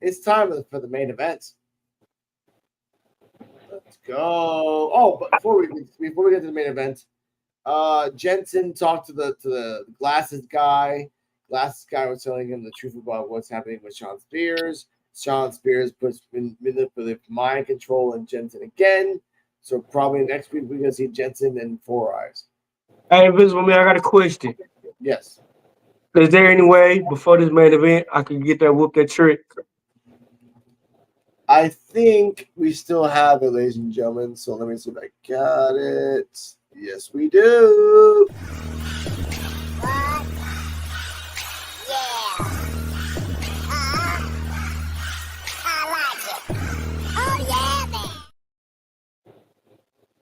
it's time for the main event. Let's go. Oh, but before we get to the main event, Jensen talked to the glasses guy. Glasses guy was telling him the truth about what's happening with Shawn Spears. Shawn Spears puts manipulative mind control in Jensen again. So probably next week we're gonna see Jensen and Four Eyes. Hey, Invisible Man, I got a question. Yes. Is there any way before this main event I can get that trick? I think we still have it, ladies and gentlemen. So let me see if I got it. Yes, we do.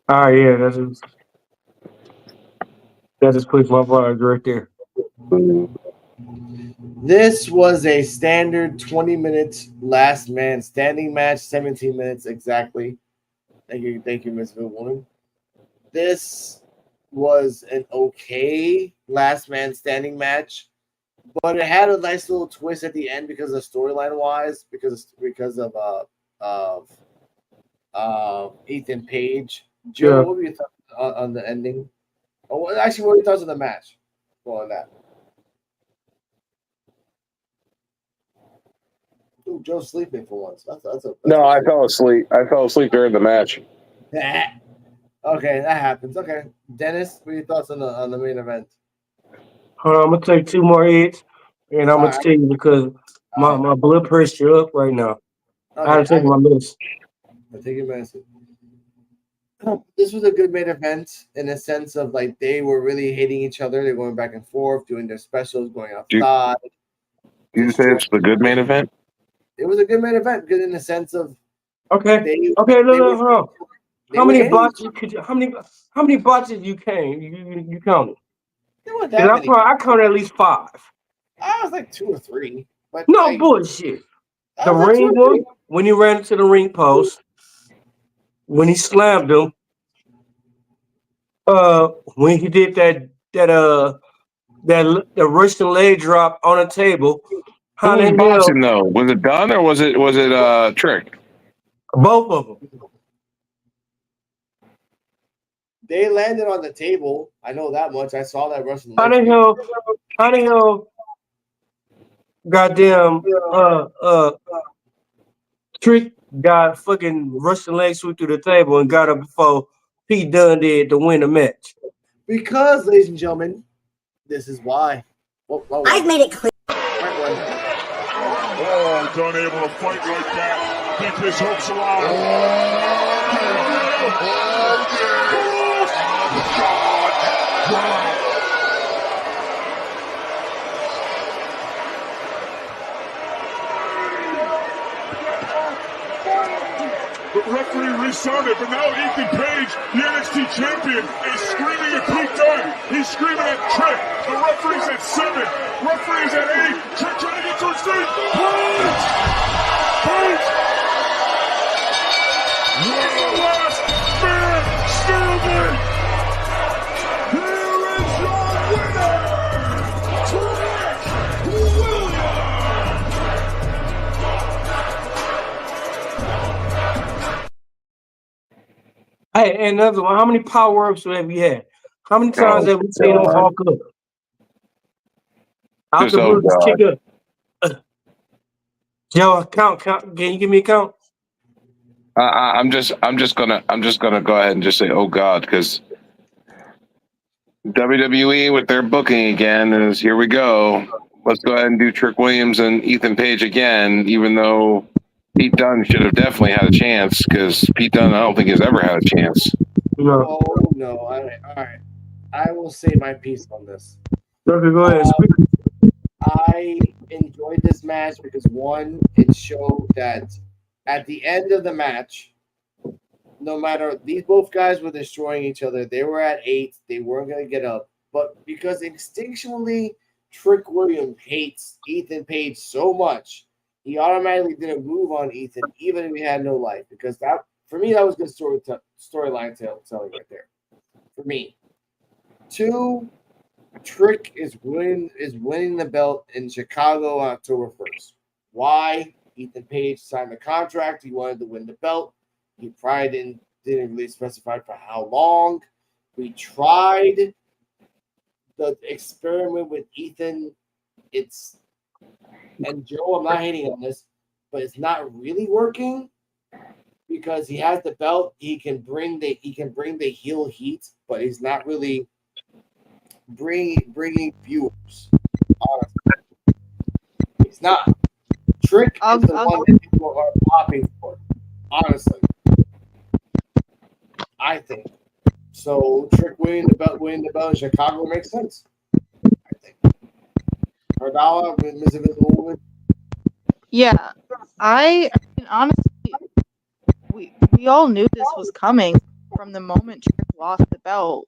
Oh yeah, that just puts my vibes right there. This was a standard 20-minute last man standing match, 17 minutes exactly. Thank you, Miss Woman. This was an okay last man standing match, but it had a nice little twist at the end because of storyline wise, because of Ethan Page. Joe, what were your thoughts on the ending? Oh, actually, what were your thoughts on the match? Go on that. Ooh, Joe's sleeping for once. No, I fell asleep. I fell asleep during the match. Okay, that happens. Okay, Dennis, what are your thoughts on the main event? I'm gonna take 2 more hits, and I'm gonna tell you because my blood pressure up right now. Okay, I gotta take my medicine. Take your medicine. this was a good main event in a sense of like they were really hating each other. They're going back and forth, doing their specials, going outside. You say it's the good main event? It was a good main event, good in the sense of Okay. Look. How many botches you counted? There weren't that many. I counted at least 5. I was like 2 or 3. But no bullshit. The ring one, when he ran into the ring post, when he slammed him, when he did the Russian leg drop on a table. Who was boxing though? Was it Dunn or was it Trick? Both of them. They landed on the table. I know that much. I saw that Russian leg. How the hell goddamn Trick got fucking Russian leg sweep through the table and got up before Pete Dunne did to win the match? Because, ladies and gentlemen, this is why. I've made it clear. Oh, Dunne able to fight like that. Keep his hopes alive. The referee restarted, but now Ethan Page, the NXT champion, is screaming at Pete Dunne. He's screaming at Trick. The referee's at 7. Referee's at 8. Trick trying to get to his feet. Page! Page! The last man standing! Here is your winner, Trick Williams! Hey, and another one. How many power ups have we had? How many times have we seen him walk up? Out the blue, kick up. Joe, count. Can you give me a count? I'm just gonna go ahead and just say, oh God, because WWE with their booking again is here we go. Let's go ahead and do Trick Williams and Ethan Page again, even though Pete Dunne should have definitely had a chance, because Pete Dunne I don't think has ever had a chance. No. All right. I will say my piece on this. Okay, go ahead. I enjoyed this match because one, it showed that at the end of the match, no matter these both guys were destroying each other, they were at 8, they weren't gonna get up. But because instinctually Trick Williams hates Ethan Page so much, he automatically did a move on Ethan, even if he had no life. Because that, for me, that was good storyline telling right there. For me. 2, Trick is winning the belt in Chicago on October 1st. Why? Ethan Page signed the contract. He wanted to win the belt. He probably didn't really specify for how long. We tried the experiment with Ethan. And Joe, I'm not hating on this, but it's not really working because he has the belt. He can bring the heel heat, but he's not really bringing viewers. Honestly, he's not. Trick is the one that people are popping for. Honestly, I think so. Trick winning the belt in Chicago makes sense. I think. Hardala, Miss Invisible Woman. Yeah, I mean, honestly, we all knew this was coming from the moment Trick lost the belt.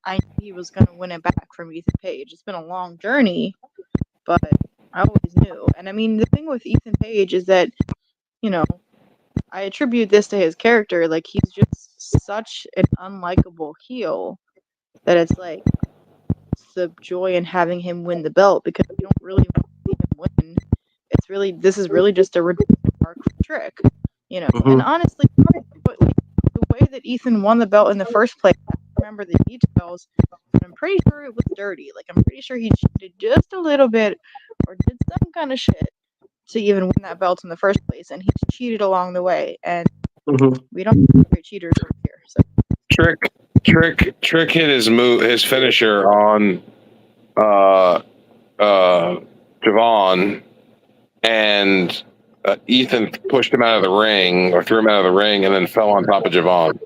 I knew he was going to win it back from Ethan Page. It's been a long journey, but I always knew. And I mean, the thing with Ethan Page is that, you know, I attribute this to his character. Like, he's just such an unlikable heel that it's like the joy in having him win the belt because you don't really want to see him win. This is really just a redemption arc for Trick, you know. Mm-hmm. And honestly, the way that Ethan won the belt in the first place, I don't remember the details, but I'm pretty sure it was dirty. Like, I'm pretty sure he cheated just a little bit or did some kind of shit to even win that belt in the first place, and he cheated along the way. And we don't have great cheaters over here. So Trick hit his finisher on Javon, and Ethan pushed him out of the ring or threw him out of the ring and then fell on top of Javon.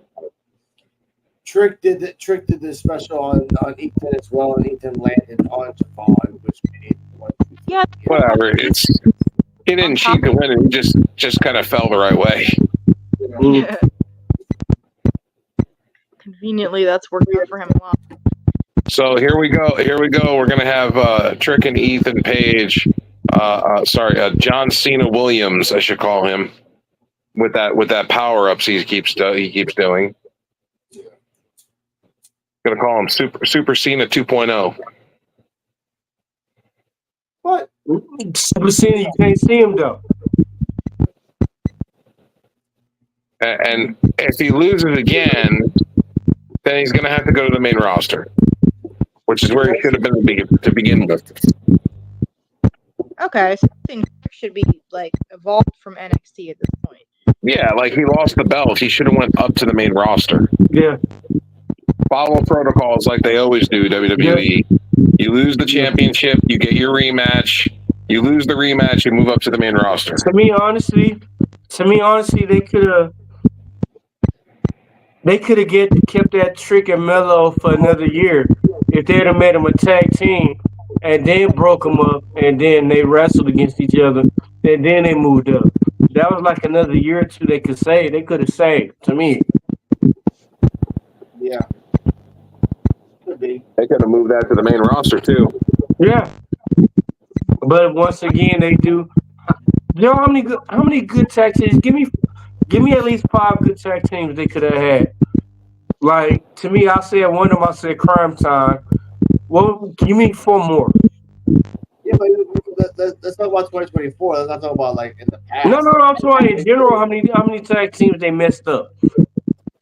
Trick did the special on Ethan as well, and Ethan landed on Javon, which made Yeah. Whatever. He didn't cheat to win it. He just kind of fell the right way. Yeah. Conveniently, that's worked out for him a lot. So here we go. We're gonna have Trick and Ethan Page. John Cena Williams, I should call him, with that power ups he keeps doing. Gonna call him Super Cena 2.0. What? Super Cena, you can't see him though. And if he loses again, then he's gonna have to go to the main roster, which is where he should have been to begin with. Okay, so I think Trick should be like evolved from NXT at this point. Yeah, like he lost the belt. He should have went up to the main roster. Yeah. Follow protocols like they always do, WWE. Yeah. You lose the championship, you get your rematch. You lose the rematch, you move up to the main roster. To me, honestly, they could have kept that Trick and Mello for another year if they'd have made them a tag team and then broke them up and then they wrestled against each other and then they moved up. That was like another year or two they could have saved to me. Yeah. Could be. They could have moved that to the main roster too. Yeah. But once again, they do. You know how many good tag teams? Give me at least 5 good tag teams they could have had. Like, to me, I said one of them. I said Crime Time. Well, give me 4 more. Yeah, but let's talk about 2024. Let's not talk about like in the past. No. I'm talking in general. How many tag teams they messed up?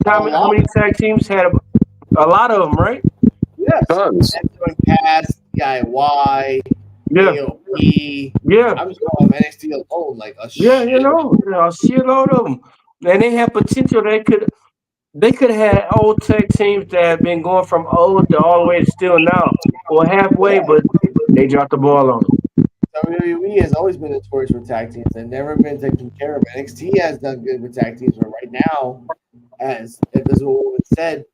How many tag teams had a lot of them, right? Yes. Tons. Past DIY. Yeah. AOP. Yeah. I'm just talking about NXT alone, like a shitload of them, and they have potential. They could have had old tag teams that have been going from old to all the way to still now, or halfway, but they dropped the ball on them. WWE has always been notorious for tag teams and never been taken care of. NXT has done good with tag teams, but right now, as Invisible Woman said,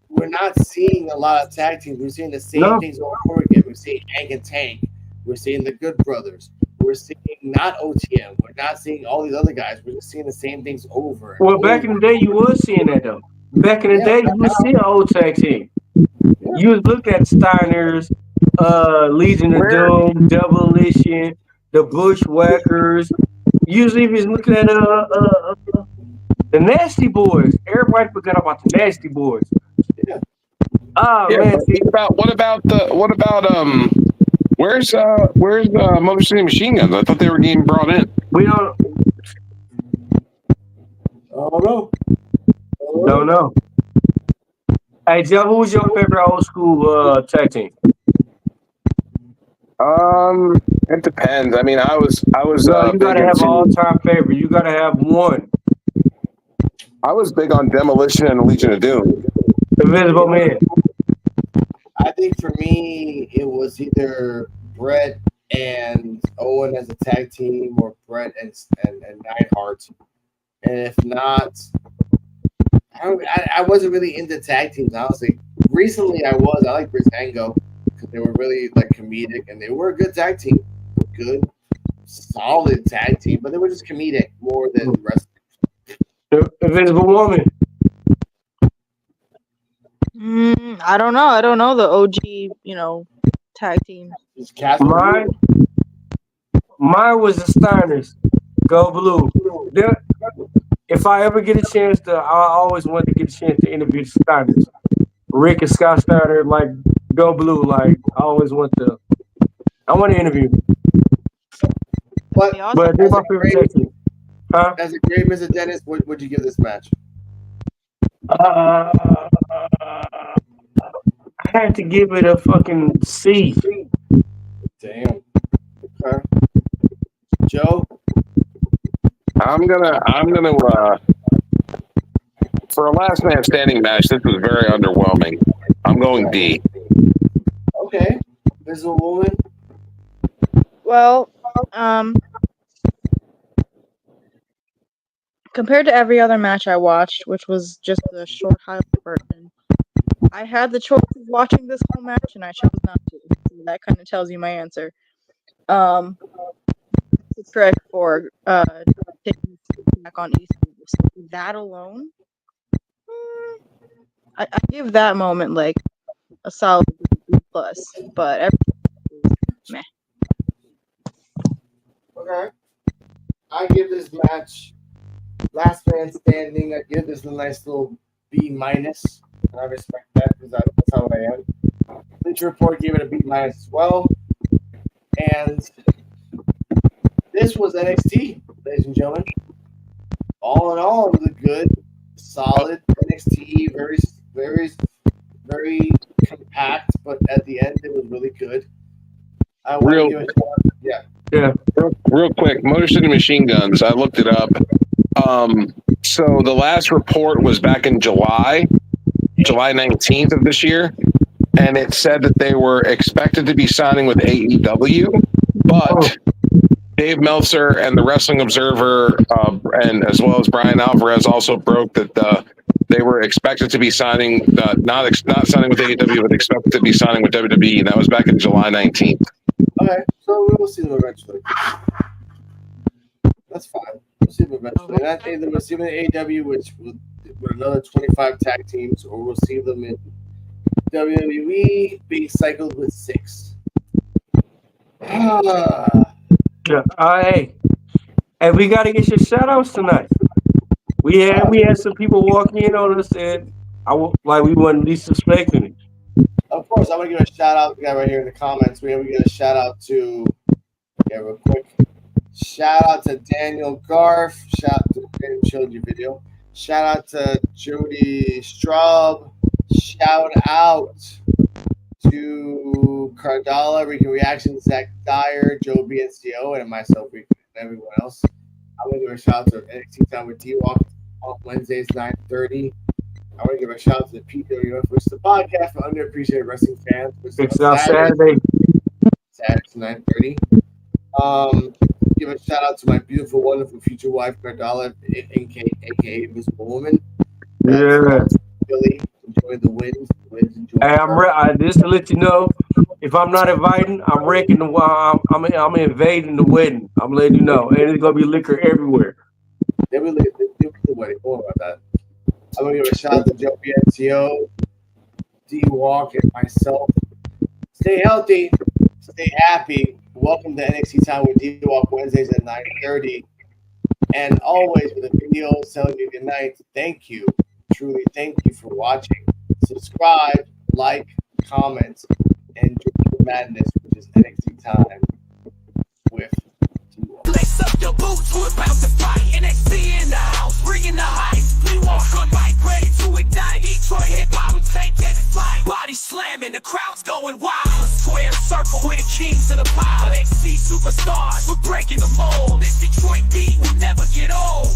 we're not seeing a lot of tag teams. We're seeing the same things over and over again. We're seeing Hank and Tank. We're seeing the Good Brothers. We're seeing not OTM. We're not seeing all these other guys. We're just seeing the same things over. And over. Back in the day, you was seeing that though. Back in the day, you was seeing old tag team. Yeah. You was looking at Steiners, Legion of Doom, Demolition, the Bushwhackers. Usually, if you're looking at the Nasty Boys, everybody forgot about the Nasty Boys. Yeah. Man. Where's Motor City Machine Guns? I thought they were getting brought in. We don't. Don't know. Hey, Joe, who was your favorite old school tag team? It depends. I mean, I was. No, you gotta have an all-time favorite. You gotta have one. I was big on Demolition and Legion of Doom. Invisible Man. I think for me, it was either Brett and Owen as a tag team, or Brett and Neidhart. And if not, I wasn't really into tag teams, honestly. Recently, I was. I like Breezango because they were really like comedic, and they were a good tag team, good, solid tag team, but they were just comedic more than wrestling. Invisible Woman. I don't know. I don't know the OG, tag team. Mine was the Steiners. Go Blue. If I ever get a chance I always want to get a chance to interview the Steiners. Rick and Scott Steiner, like Go Blue, like I always want to interview. But they're my favorite tag team. Huh? As a great Mr. Dennis, what would you give this match? I had to give it a fucking C. Damn. Okay. Joe? I'm gonna for a last man standing match, this was very underwhelming. I'm going D. Okay. Invisible Woman? Well, compared to every other match I watched, which was just the short highlight version, I had the choice of watching this whole match, and I chose not to. So that kind of tells you my answer. It's correct for taking back on East. So that alone, I give that moment like a solid B+. But everything is meh. Okay. I give this match last man standing. I give this a nice little B-. I respect that because that's how I am. Bleacher Report gave it a B- as well. And this was NXT, ladies and gentlemen. All in all, it was a good, solid NXT. Very, very, very compact, but at the end, it was really good. I want to give it Real quick, Motor City Machine Guns. I looked it up. So the last report was back in July 19th of this year, and it said that they were expected to be signing with AEW, but Dave Meltzer and the Wrestling Observer, and as well as Brian Alvarez, also broke that they were expected to be signing, not signing with AEW, but expected to be signing with WWE, and that was back in July 19th. Okay, so we will see them eventually. That's fine. We'll see them eventually. And I think that we'll see them in AEW, which with another 25 tag teams, or we'll see them in WWE being cycled with 6. Hey, we got to get your shout outs tonight. We had some people walk in on us and we wasn't disrespecting it. Of course, I want to give a shout out. We got right here in the comments. We give a shout out to real quick. Shout out to Daniel Garf. Shout out to the showed you video. Shout out to Jody Straub. Shout out to Cardala, Recon Reaction, Zach Dyer, Joe BNCO, and myself, Recon, and everyone else. I want to give a shout out to NXT Time with D-Walk on Wednesdays, 9:30. I want to give a shout out to the PWF, which is the podcast for underappreciated wrestling fans. It's on Saturday. Saturday, 9:30. Give a shout out to my beautiful, wonderful future wife, Cardala, aka Invisible Woman. Yeah. Billy, enjoy the wins. Hey, just to let you know, if I'm not inviting, I'm wrecking I'm invading the wedding. I'm letting you know, and there's gonna be liquor everywhere. They will the wedding. Don't worry about that. I'm going to give a shout out to Joe BNCO, D-Walk, and myself. Stay healthy. Stay happy. Welcome to NXT Time with D-Walk Wednesdays at 9:30. And always with a video telling you good night. Thank you. Truly, thank you for watching. Subscribe, like, comment, and join the madness, which is NXT Time with D-Walk. Lace up your boots, we're about to fight. NXT in the house, bringing the heights. We walk on bike, ready to ignite. Detroit hip-hop, we take that flight. Body slamming, the crowd's going wild. A square circle with the kings of the pile. NXT superstars, we're breaking the mold. This Detroit beat will never get old.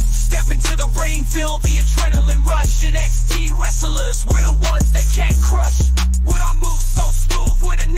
Step into the ring, feel the adrenaline rush. NXT wrestlers, we're the ones that can't crush. With our moves so smooth, with a